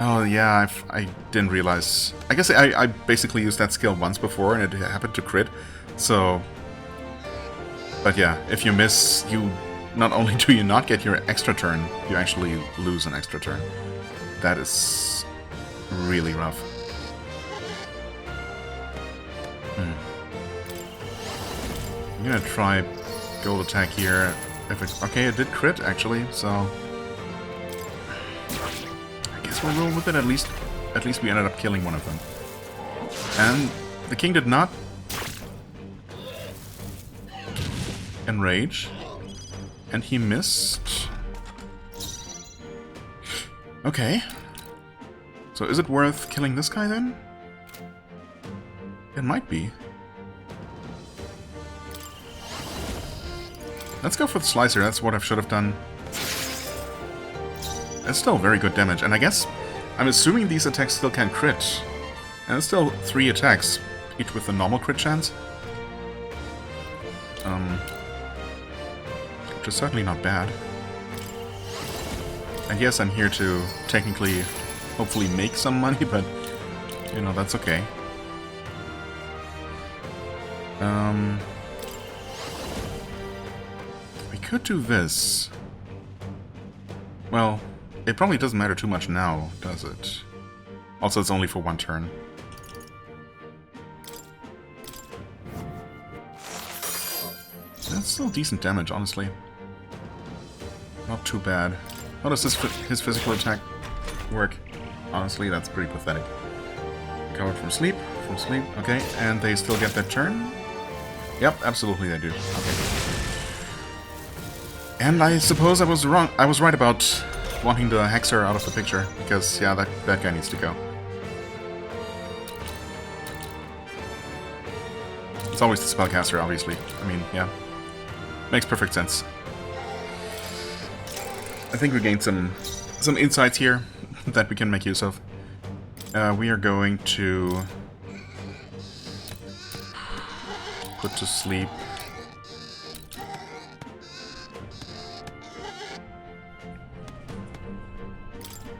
Oh yeah, I didn't realize. I guess I basically used that skill once before and it happened to crit. So... But yeah, if you miss, you... Not only do you not get your extra turn, you actually lose an extra turn. That is really rough. I'm gonna try gold attack here. If it, okay, it did crit actually, so I guess we'll roll with it. At least we ended up killing one of them. And the king did not enrage. And he missed. Okay. So is it worth killing this guy then? It might be. Let's go for the slicer, that's what I should have done. It's still very good damage, and I guess... I'm assuming these attacks still can crit. And it's still 3 attacks, each with a normal crit chance. Which is certainly not bad. And yes, I'm here to technically, hopefully make some money, but, you know, that's okay. We could do this. Well, it probably doesn't matter too much now, does it? Also, it's only for 1 turn. That's still decent damage, honestly. Not too bad. How does his physical attack work? Honestly, that's pretty pathetic. Recovered from sleep, okay, and they still get that turn? Yep, absolutely they do. Okay. And I suppose I was wrong. I was right about wanting the Hexer out of the picture, because, yeah, that guy needs to go. It's always the spellcaster, obviously. I mean, yeah. Makes perfect sense. I think we gained some insights here that we can make use of. We are going to put to sleep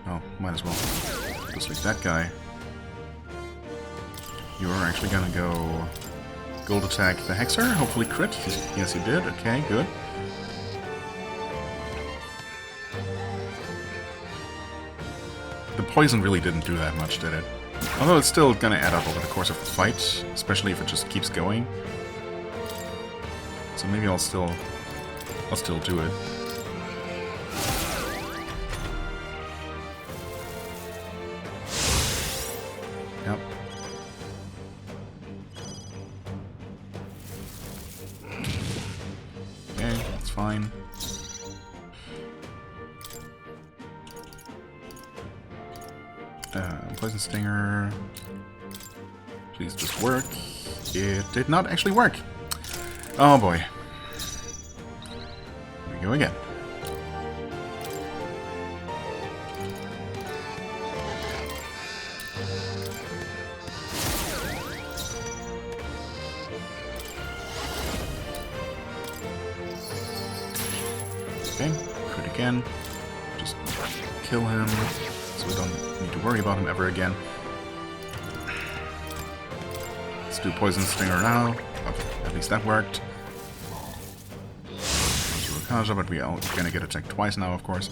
oh, might as well put to sleep that guy. You're actually gonna go gold attack the Hexer, hopefully crit. Yes, you did. Okay, good. The poison really didn't do that much, did it? Although it's still gonna add up over the course of the fight, especially if it just keeps going. So maybe I'll still do it. Yep. Poison Stinger. Please just work. It did not actually work. Oh boy. Here we go again. Okay, crit again. Just kill him, so we don't need to worry about him ever again. Let's do Poison Stinger now. Okay, at least that worked. Rakaja, but we are gonna get attacked twice now, of course.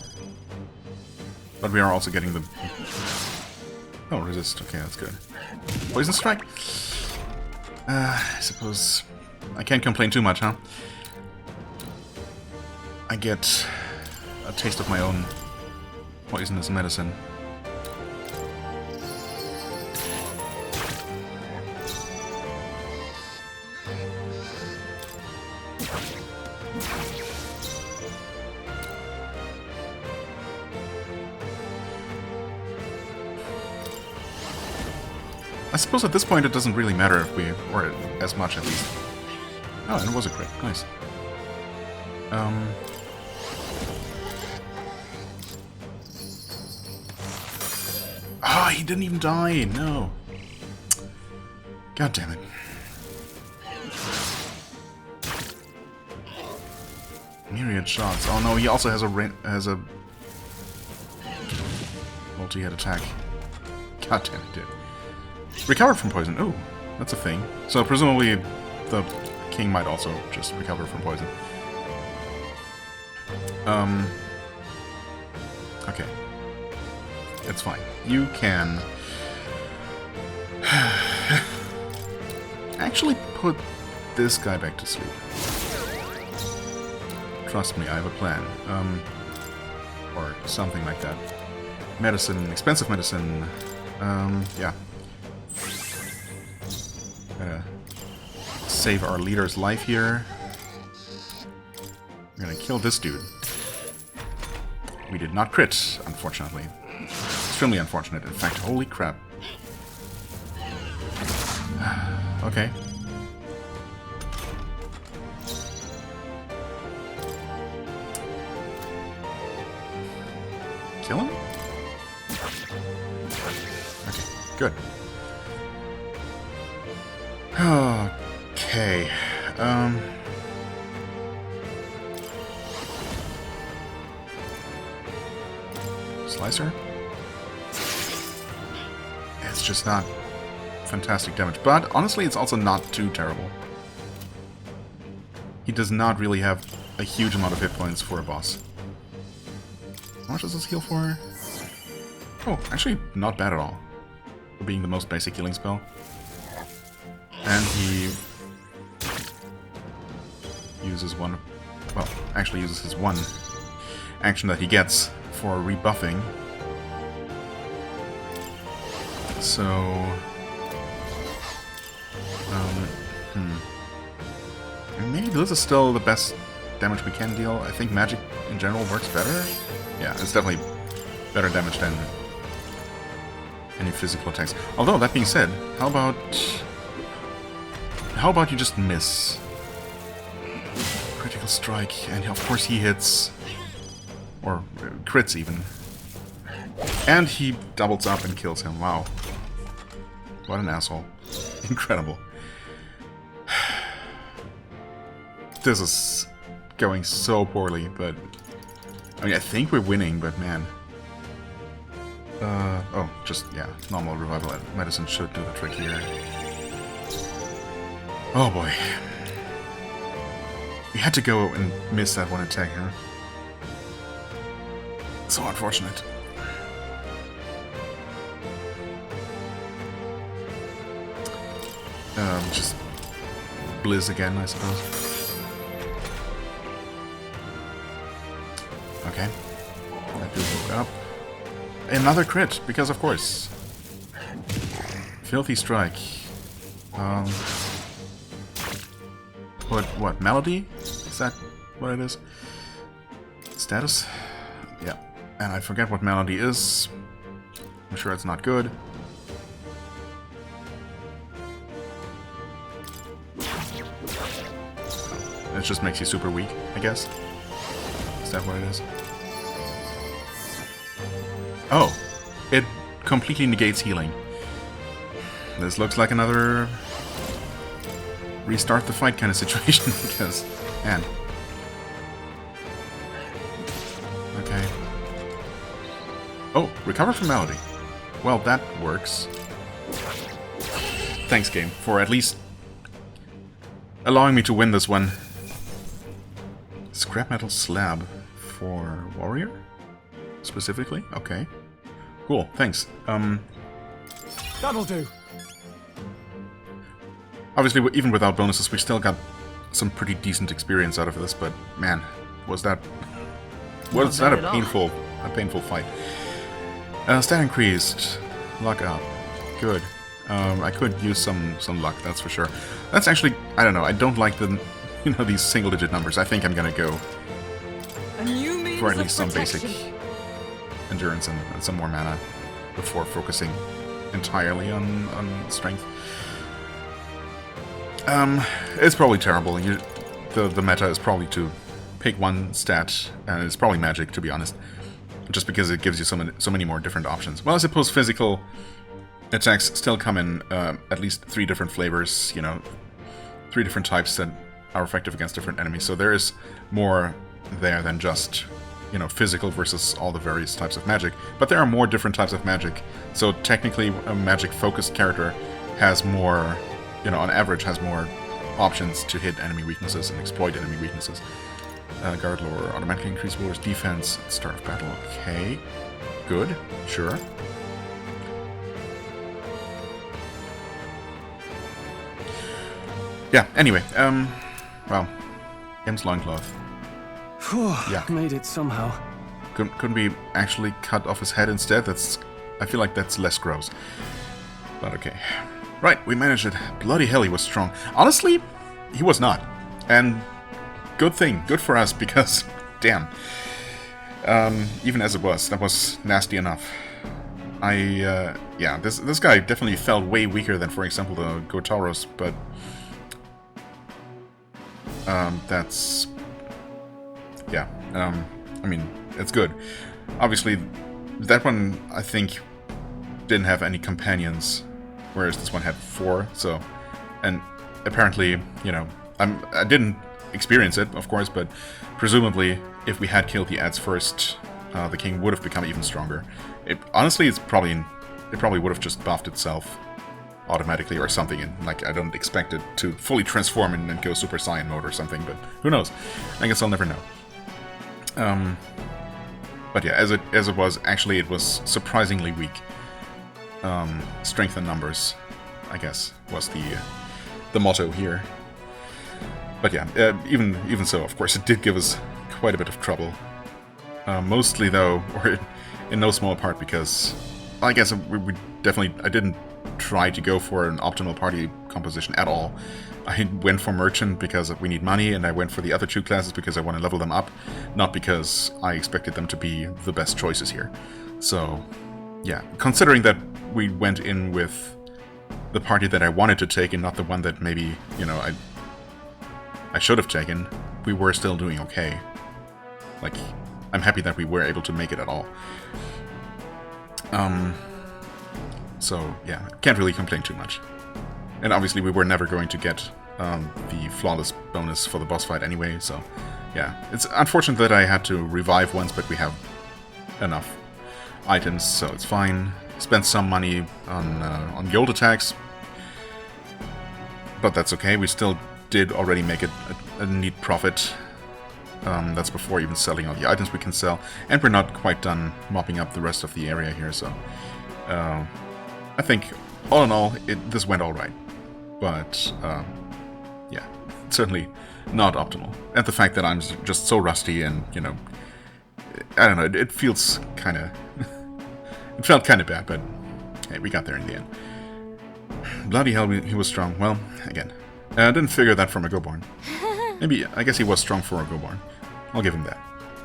But we are also getting the... Oh, resist. Okay, that's good. Poison Strike? I suppose... I can't complain too much, huh? I get a taste of my own poisonous medicine. I suppose at this point it doesn't really matter if we... or as much at least. Oh, and it was a crit. Nice. Ah, he didn't even die. No. God damn it. Myriad shots. Oh no, he also has a multi-hit attack. God damn it, dude. Recover from poison. Oh, that's a thing. So presumably the king might also just recover from poison. Okay. It's fine. You can actually put this guy back to sleep. Trust me, I have a plan. Or something like that. Medicine, expensive medicine. Yeah. Gotta save our leader's life here. We're gonna kill this dude. We did not crit, unfortunately. Extremely unfortunate, in fact. Holy crap. Okay. Kill him? Okay, good. Okay. Slicer? It's just not fantastic damage, but honestly it's also not too terrible. He does not really have a huge amount of hit points for a boss. How much does this heal for? Oh, actually not bad at all. For being the most basic healing spell. And he uses one, well, actually uses his one action that he gets for rebuffing. So, maybe this is still the best damage we can deal. I think magic in general works better. Yeah, it's definitely better damage than any physical attacks. Although, that being said, how about you just miss? Critical strike, and of course he hits. Or crits even. And he doubles up and kills him. Wow. What an asshole. Incredible. This is going so poorly, but... I mean, I think we're winning, but man... oh, just, yeah, normal revival medicine should do the trick here. Oh boy. We had to go and miss that one attack, huh? So unfortunate. Just Blizz again, I suppose. Okay. That dude woke up. Another crit, because of course. Filthy Strike. What, Melody? Is that what it is? Status? Yeah. And I forget what Melody is. I'm sure it's not good. It just makes you super weak, I guess. Is that what it is? Oh, it completely negates healing. This looks like another restart the fight kind of situation, because, man. Okay. Oh, recover from malady. Well, that works. Thanks, game, for at least allowing me to win this one. Scrap metal slab for warrior? Specifically? Okay. Cool, thanks. That'll do. Obviously, even without bonuses, we still got some pretty decent experience out of this, but man, was that a painful fight. Stat increased. Luck up. Good. I could use some luck, that's for sure. That's actually, I don't know, I don't like the, these single-digit numbers. I think I'm gonna go for at least some basic endurance and some more mana before focusing entirely on strength. It's probably terrible. The meta is probably to pick one stat, and it's probably magic, to be honest. Just because it gives you so many more different options. Well, I suppose physical attacks still come in at least 3 different flavors, 3 different types that are effective against different enemies. So there is more there than just, physical versus all the various types of magic. But there are more different types of magic. So technically, a magic-focused character has more, on average, has more options to hit enemy weaknesses and exploit enemy weaknesses. Guard lore automatically increase warrior's defense at the start of battle. Okay. Good. Sure. Yeah, anyway, well, M's loincloth. Yeah. Made it somehow. Couldn't we actually cut off his head instead? I feel like that's less gross. But okay. Right, we managed it. Bloody hell, he was strong. Honestly, he was not. And good thing. Good for us, because, damn. Even as it was, that was nasty enough. Yeah, this guy definitely felt way weaker than, for example, the Gotaros, but that's, yeah, I mean, it's good. Obviously, that one, I think, didn't have any companions, whereas this one had 4, so, and apparently, I didn't experience it, of course, but presumably, if we had killed the ads first, the king would have become even stronger. Honestly, it probably would have just buffed itself automatically or something, and I don't expect it to fully transform and go Super Saiyan mode or something, but who knows? I guess I'll never know. But yeah, as it was, actually it was surprisingly weak. Strength in numbers, I guess, was the motto here. But yeah, even so, of course, it did give us quite a bit of trouble. Mostly though, or in no small part, because I guess we definitely, I didn't try to go for an optimal party composition at all. I went for merchant because we need money, and I went for the other 2 classes because I want to level them up, not because I expected them to be the best choices here. So, yeah, considering that we went in with the party that I wanted to take and not the one that maybe, I should have taken, we were still doing okay. I'm happy that we were able to make it at all. So, yeah, can't really complain too much. And obviously we were never going to get the flawless bonus for the boss fight anyway, so yeah. It's unfortunate that I had to revive once, but we have enough items, so it's fine. Spent some money on gold attacks, but that's okay. We still did already make it a neat profit. That's before even selling all the items we can sell, and we're not quite done mopping up the rest of the area here, so I think all in all this went alright, but yeah, certainly not optimal. And the fact that I'm just so rusty and, I don't know, it feels kind of it felt kind of bad, but hey, we got there in the end. Bloody hell, he was strong. Well, again, I didn't figure that from a Goborn. Maybe, I guess he was strong for a Goborn. I'll give him that.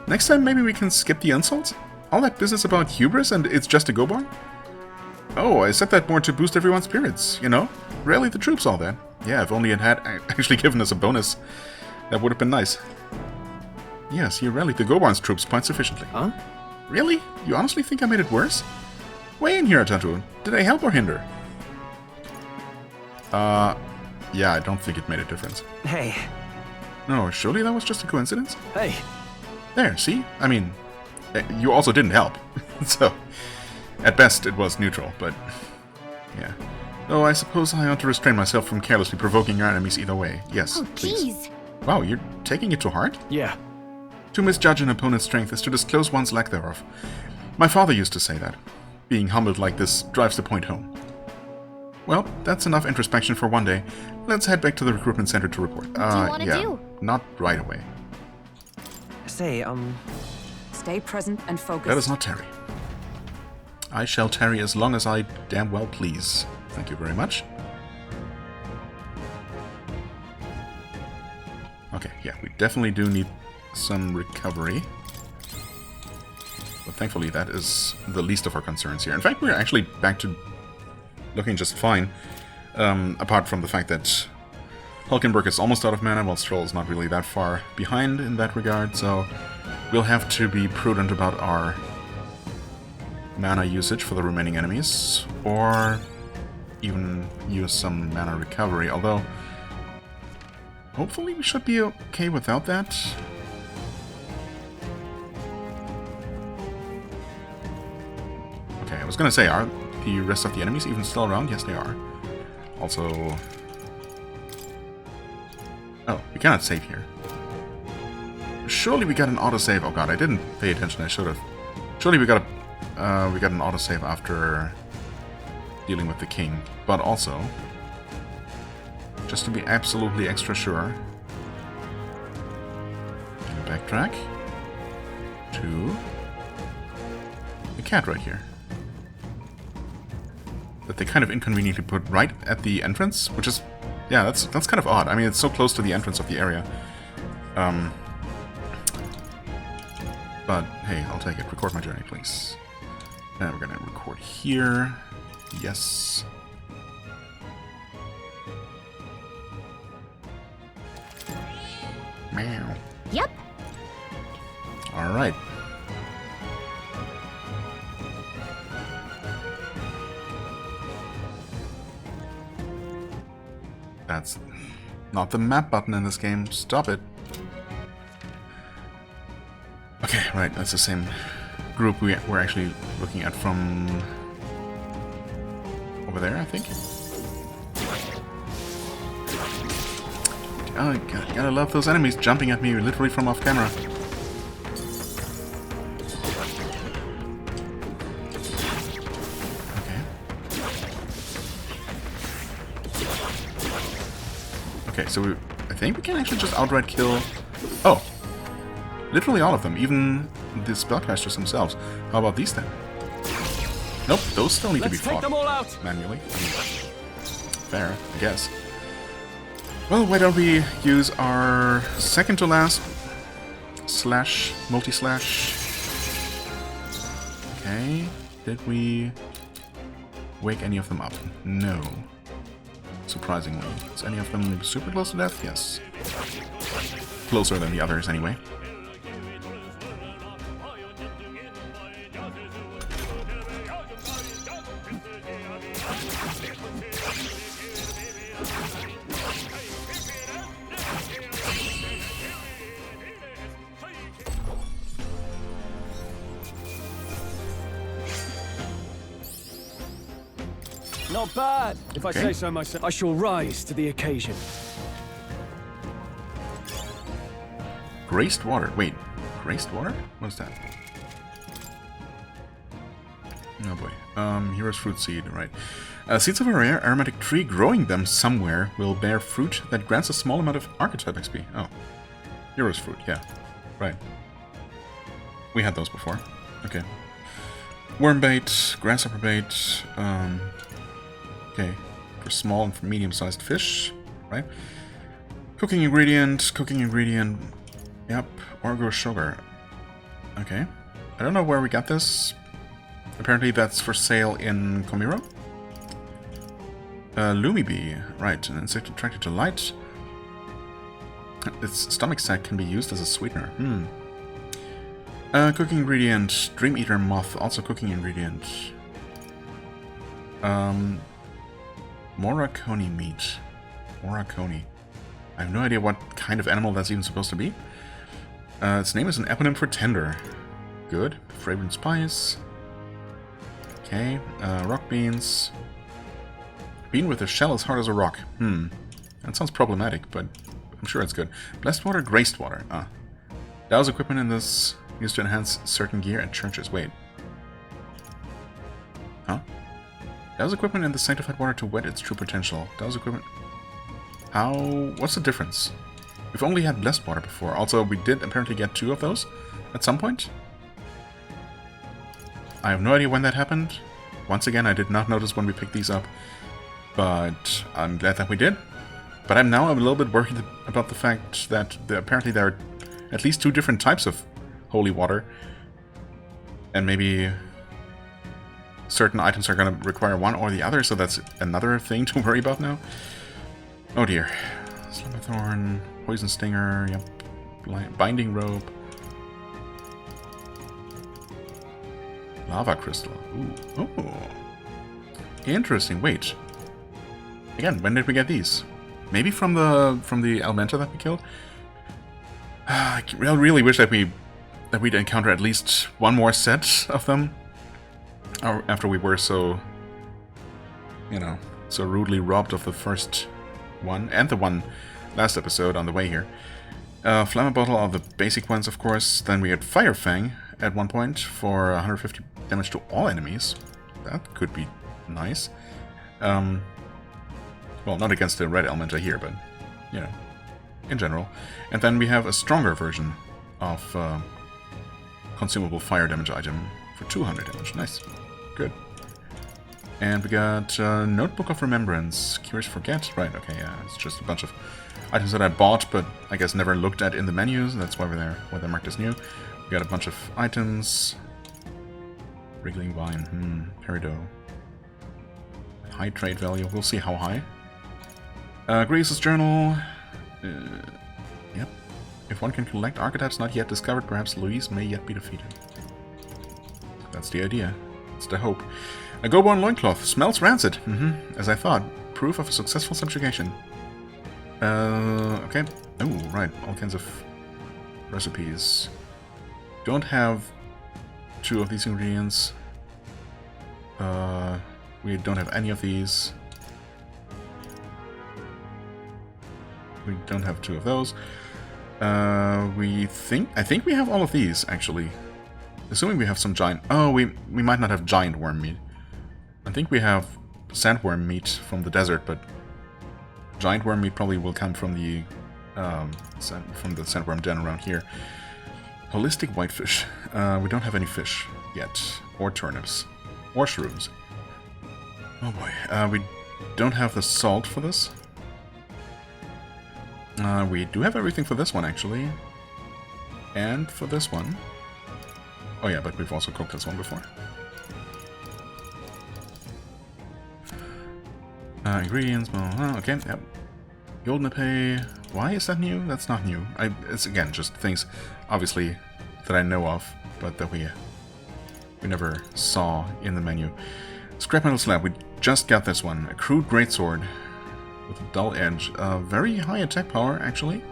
Next time, maybe we can skip the insults? All that business about hubris and it's just a Goborn? Oh, I said that more to boost everyone's spirits, you know? Rally the troops, all that. Yeah, if only it had actually given us a bonus, that would have been nice. Yes, you rallied the Gobarn's troops quite sufficiently. Huh? Really? You honestly think I made it worse? Weigh in here, Tatu. Did I help or hinder? Yeah, I don't think it made a difference. Hey. No, surely that was just a coincidence? Hey. There, see? I mean, you also didn't help. So, at best, it was neutral, but... yeah. Though I suppose I ought to restrain myself from carelessly provoking your enemies either way. Yes, Oh, please. jeez. Wow, you're taking it to heart? Yeah. To misjudge an opponent's strength is to disclose one's lack thereof. My father used to say that. Being humbled like this drives the point home. Well, that's enough introspection for one day. Let's head back to the recruitment center to report. What do you want to yeah, do? not right away. Say, Stay present and focused. That is not tarry. I shall tarry as long as I damn well please. Thank you very much. Okay, yeah, we definitely do need some recovery. But thankfully that is the least of our concerns here. In fact, we're actually back to looking just fine. Apart from the fact that Hulkenberg is almost out of mana, while Stroll is not really that far behind in that regard, so we'll have to be prudent about our mana usage for the remaining enemies, or even use some mana recovery, although hopefully we should be okay without that. Okay, I was gonna say, are the rest of the enemies even still around? Yes, they are. Also... oh, we cannot save here. Surely we got an autosave. Oh god, I didn't pay attention, I should have. Surely we got an autosave after dealing with the king. But also, just to be absolutely extra sure, backtrack to the cat right here. That they kind of inconveniently put right at the entrance, which is, yeah, that's kind of odd. I mean, it's so close to the entrance of the area. But hey, I'll take it. Record my journey, please. And we're gonna record here. Yes. Meow. Yep. All right. That's not the map button in this game. Stop it. Okay, right. That's the same group we're actually looking at from over there, I think. Oh, gotta love those enemies jumping at me literally from off camera. Okay, so I think we can actually just outright kill... oh! Literally all of them, even the spellcasters themselves. How about these then? Nope, those still need to be let's take fought them all out. manually. Fair, I guess. Well, why don't we use our second to last slash, multi-slash. Okay, did we wake any of them up? No. Surprisingly. Is any of them super close to death? Yes. Closer than the others, anyway. Not bad. If I say so myself, I shall rise to the occasion. Graced water. Wait, graced water? What is that? Oh boy. Hero's fruit seed, right. Seeds of a rare aromatic tree growing them somewhere will bear fruit that grants a small amount of Archetype XP. Oh. Hero's fruit, yeah. Right. We had those before. Okay. Worm bait, grasshopper bait, okay. For small and for medium-sized fish, right? Cooking ingredient, yep, Orgo sugar. Okay. I don't know where we got this. Apparently that's for sale in Komiro. Lumi Bee, right, an insect attracted to light. Its stomach sac can be used as a sweetener. Cooking ingredient, Dream Eater Moth, also cooking ingredient. Moraconi meat. Moraconi. I have no idea what kind of animal that's even supposed to be. Its name is an eponym for tender. Good. Fragrant spice. Okay. Rock beans. Bean with a shell as hard as a rock. That sounds problematic, but I'm sure it's good. Blessed water, graced water. Douse equipment in this used to enhance certain gear at churches. Wait. Huh? Douse equipment in the sanctified water to wet its true potential. Douse equipment... How... What's the difference? We've only had blessed water before. Also, we did apparently get 2 of those at some point. I have no idea when that happened. Once again, I did not notice when we picked these up. But I'm glad that we did. But I'm now a little bit worried about the fact that apparently there are at least 2 different types of holy water. And maybe certain items are going to require one or the other, so that's another thing to worry about now. Oh dear. Slimmerthorn, Poison Stinger, yep. Binding Rope. Lava Crystal. Ooh. Oh. Interesting. Wait. Again, when did we get these? Maybe from the Elementa that we killed? I really wish that we'd encounter at least one more set of them. After we were so, so rudely robbed of the first one, and the one last episode on the way here. Flamma Bottle are the basic ones, of course. Then we had Fire Fang at one point for 150 damage to all enemies. That could be nice. Well, not against the red Elementa here, but, in general. And then we have a stronger version of consumable fire damage item for 200 damage. Nice. Good. And we got Notebook of Remembrance. Curious Forget. Right, okay, yeah. It's just a bunch of items that I bought, but I guess never looked at in the menus. That's why they're marked as new. We got a bunch of items. Wriggling Vine. Peridot. High trade value. We'll see how high. Grease's Journal. Yep. If one can collect archetypes not yet discovered, perhaps Louise may yet be defeated. That's the idea. It's the hope. A Goborn loincloth. Smells rancid. As I thought. Proof of a successful subjugation. Okay. Oh, right. All kinds of recipes. Don't have 2 of these ingredients. We don't have any of these. We don't have 2 of those. I think we have all of these, actually. Assuming we have some giant... Oh, we might not have giant worm meat. I think we have sandworm meat from the desert, but giant worm meat probably will come from the sandworm den around here. Holistic whitefish. We don't have any fish yet. Or turnips. Or shrooms. Oh boy. We don't have the salt for this. We do have everything for this one, actually. And for this one. Oh yeah, but we've also cooked this one before. Ingredients, okay, yep. Golden Epee. Why is that new? That's not new. It's, again, just things, obviously, that I know of, but that we never saw in the menu. Scrap Metal Slab, we just got this one. A crude greatsword with a dull edge. Very high attack power, actually,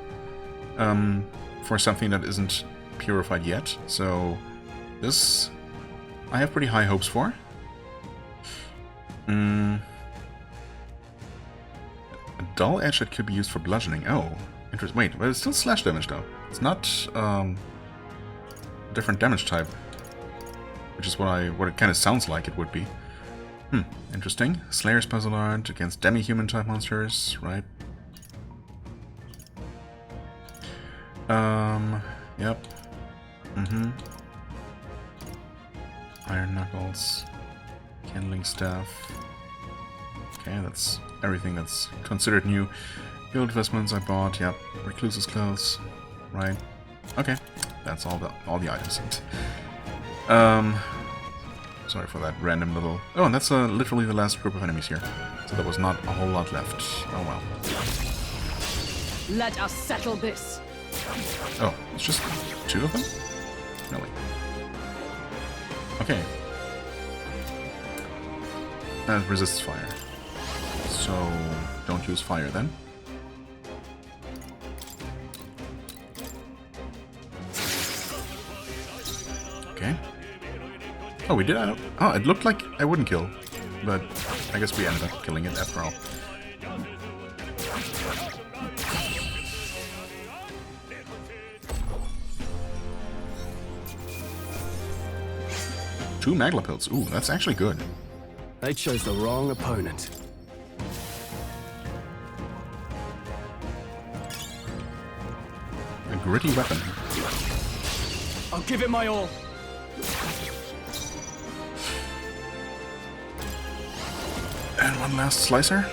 for something that isn't purified yet. So this I have pretty high hopes for. A dull edge that could be used for bludgeoning. Oh, interesting. Wait, but it's still slash damage though. It's not a different damage type, which is what it kind of sounds like it would be. Interesting. Slayer's Puzzle Art against demi-human type monsters, right? Yep. Iron Knuckles. Kindling Staff. Okay, that's everything that's considered new. Guild Vestments I bought, yep. Recluse's Clothes, right. Okay, that's all the items. Sorry for that random little... Oh, and that's literally the last group of enemies here. So there was not a whole lot left. Oh well. Let us settle this. Oh, it's just 2 of them? Really? Okay. And it resists fire. So, don't use fire then. Okay. Oh, we did. Oh, it looked like I wouldn't kill, but I guess we ended up killing it after all. Two Magla pills. Ooh, that's actually good. They chose the wrong opponent. A gritty weapon. I'll give it my all. And one last slicer.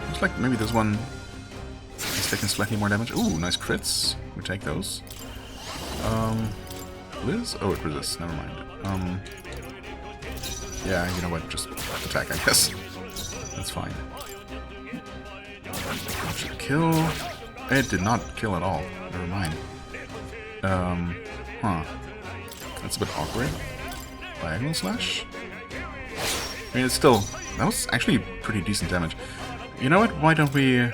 Looks like maybe this one is taking slightly more damage. Ooh, nice crits. We take those. Liz? Oh, it resists. Never mind. Yeah, you know what? Just attack, I guess. That's fine. That should kill. It did not kill at all. Never mind. Huh. That's a bit awkward. Diagonal slash? I mean, it's still... That was actually pretty decent damage. You know what? Why don't we...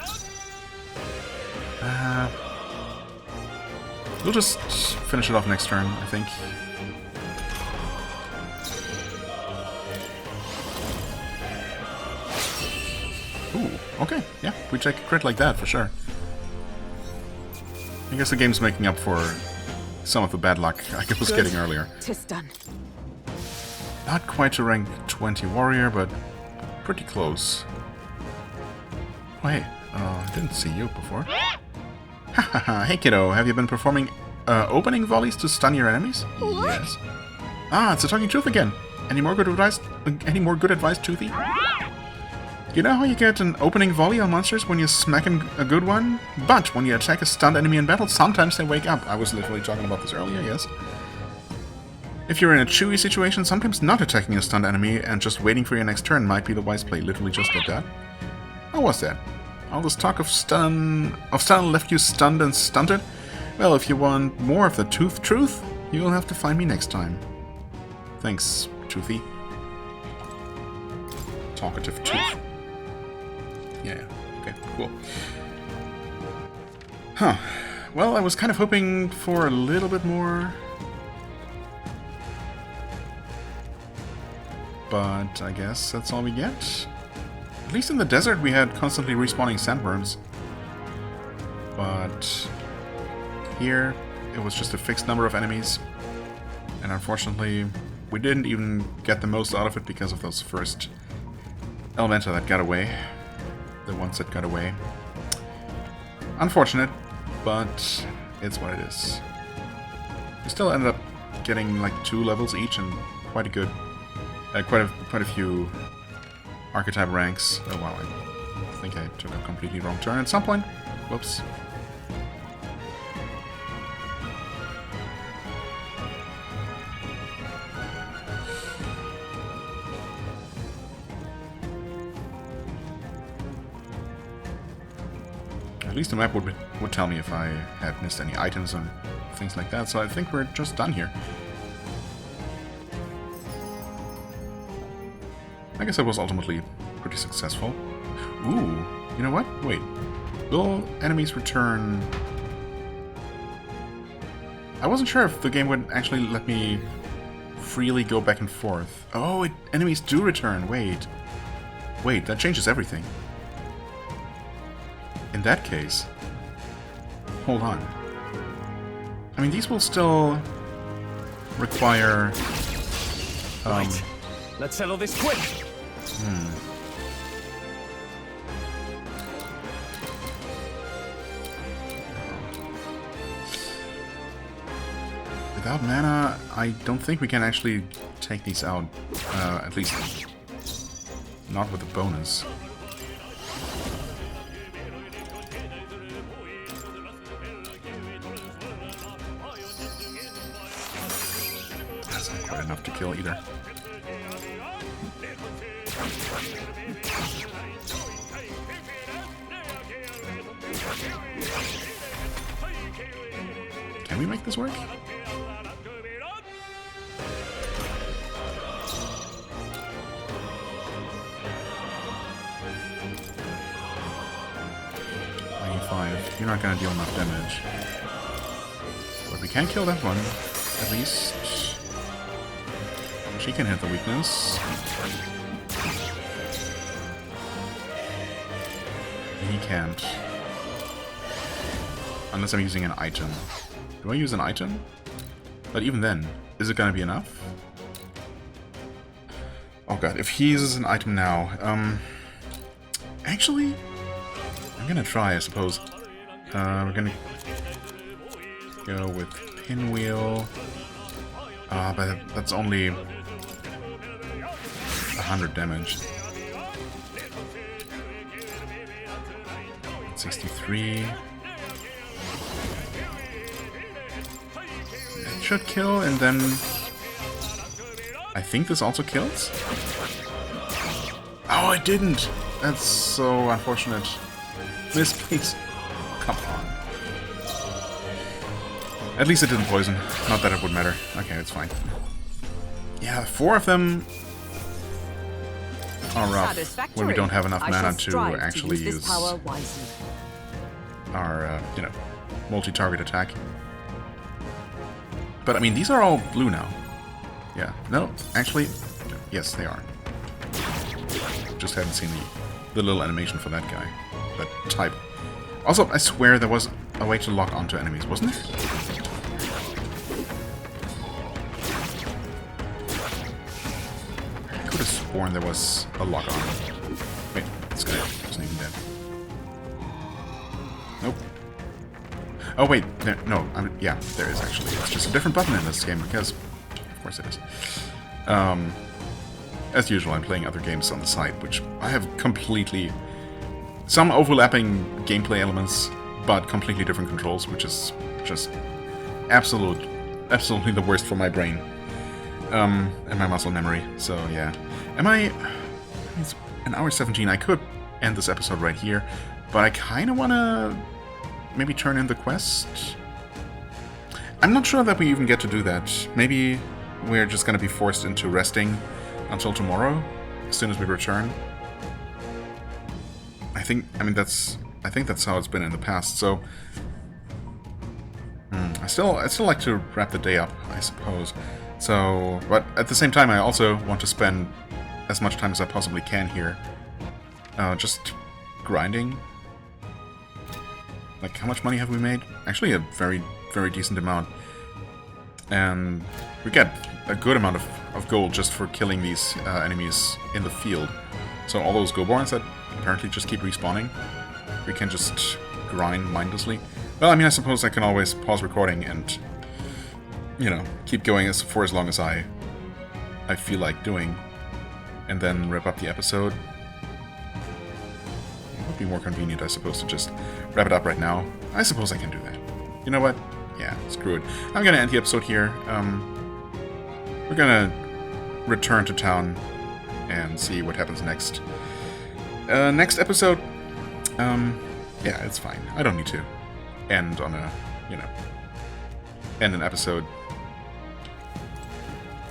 We'll just finish it off next turn, I think. Ooh, okay. Yeah, we take a crit like that, for sure. I guess the game's making up for some of the bad luck I was getting earlier. 'Tis done. Not quite a rank 20 warrior, but pretty close. Oh, hey. I didn't see you before. Hahaha, hey kiddo, have you been performing opening volleys to stun your enemies? What? Yes. Ah, it's a talking tooth again. Any more good advice? Toothy? You know how you get an opening volley on monsters when you smack them a good one? But when you attack a stunned enemy in battle, sometimes they wake up. I was literally talking about this earlier, yes. If you're in a chewy situation, sometimes not attacking a stunned enemy and just waiting for your next turn might be the wise play. Literally just like that. How was that? All this talk of stun left you stunned and stunted? Well, if you want more of the truth, you'll have to find me next time. Thanks, Toothy. Talkative tooth. Yeah, okay, cool. Huh. Well, I was kind of hoping for a little bit more. But I guess that's all we get. At least in the desert we had constantly respawning sandworms. But here it was just a fixed number of enemies. And unfortunately we didn't even get the most out of it because of those first Elementa that got away. The ones that got away. Unfortunate, but it's what it is. We still ended up getting like 2 levels each and quite a good... quite a few Archetype ranks. Oh wow, I think I took a completely wrong turn at some point. Whoops. At least the map would tell me if I had missed any items and things like that, so I think we're just done here. I guess I was ultimately pretty successful. Ooh, you know what? Wait. Will enemies return... I wasn't sure if the game would actually let me freely go back and forth. Oh, enemies do return. Wait. Wait, that changes everything. In that case... Hold on. I mean, these will still require... Right. Let's settle this quick. Without mana, I don't think we can actually take these out. At least not with the bonus. quite enough to kill either. Can we make this work? You're not gonna deal enough damage. But we can kill that one, at least. She can hit the weakness. He can't. Unless I'm using an item. Do I use an item? But even then, is it gonna be enough? Oh god, if he uses an item now, actually, I'm gonna try, I suppose. We're gonna go with Pinwheel. But that's only 100 damage. 63. That should kill, and then I think this also kills? Oh, it didn't! That's so unfortunate. Miss, please. Come on. At least it didn't poison. Not that it would matter. Okay, it's fine. Yeah, 4 of them are rough when we don't have enough mana to actually use our, you know, multi-target attack. But, I mean, these are all blue now. Yeah. No, actually, yes, they are. Just haven't seen the little animation for that guy. That type. Also, I swear there was a way to lock onto enemies, wasn't it? I could have sworn there was a lock on. Wait, this guy isn't even dead. Nope. Oh wait, no, yeah, there is actually. It's just a different button in this game, because of course it is. As usual, I'm playing other games on the side, which I have completely... some overlapping gameplay elements, but completely different controls, which is just absolutely the worst for my brain. And my muscle memory, so yeah. It's an hour 17, I could end this episode right here, but I kind of want to maybe turn in the quest. I'm not sure that we even get to do that. Maybe we're just going to be forced into resting until tomorrow, as soon as we return. I think that's how it's been in the past, so... I still like to wrap the day up, I suppose. So, but at the same time, I also want to spend as much time as I possibly can here. Just grinding. Like, how much money have we made? Actually, a very, very decent amount. And we get a good amount of gold just for killing these enemies in the field. So all those Goborns that apparently just keep respawning, we can just grind mindlessly. Well, I mean, I suppose I can always pause recording and, you know, keep going for as long as I feel like doing, and then wrap up the episode. It would be more convenient, I suppose, to just wrap it up right now. I suppose I can do that. You know what? Yeah, screw it. I'm gonna end the episode here. We're gonna return to town and see what happens next. Next episode, yeah, it's fine. I don't need to end on a, you know, end an episode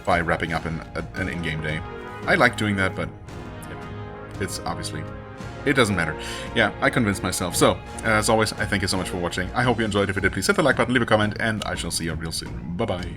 by wrapping up an in-game day. I like doing that, but you know, it's obviously, it doesn't matter. Yeah, I convinced myself. So, as always, I thank you so much for watching. I hope you enjoyed. If you did, please hit the like button, leave a comment, and I shall see you real soon. Bye-bye.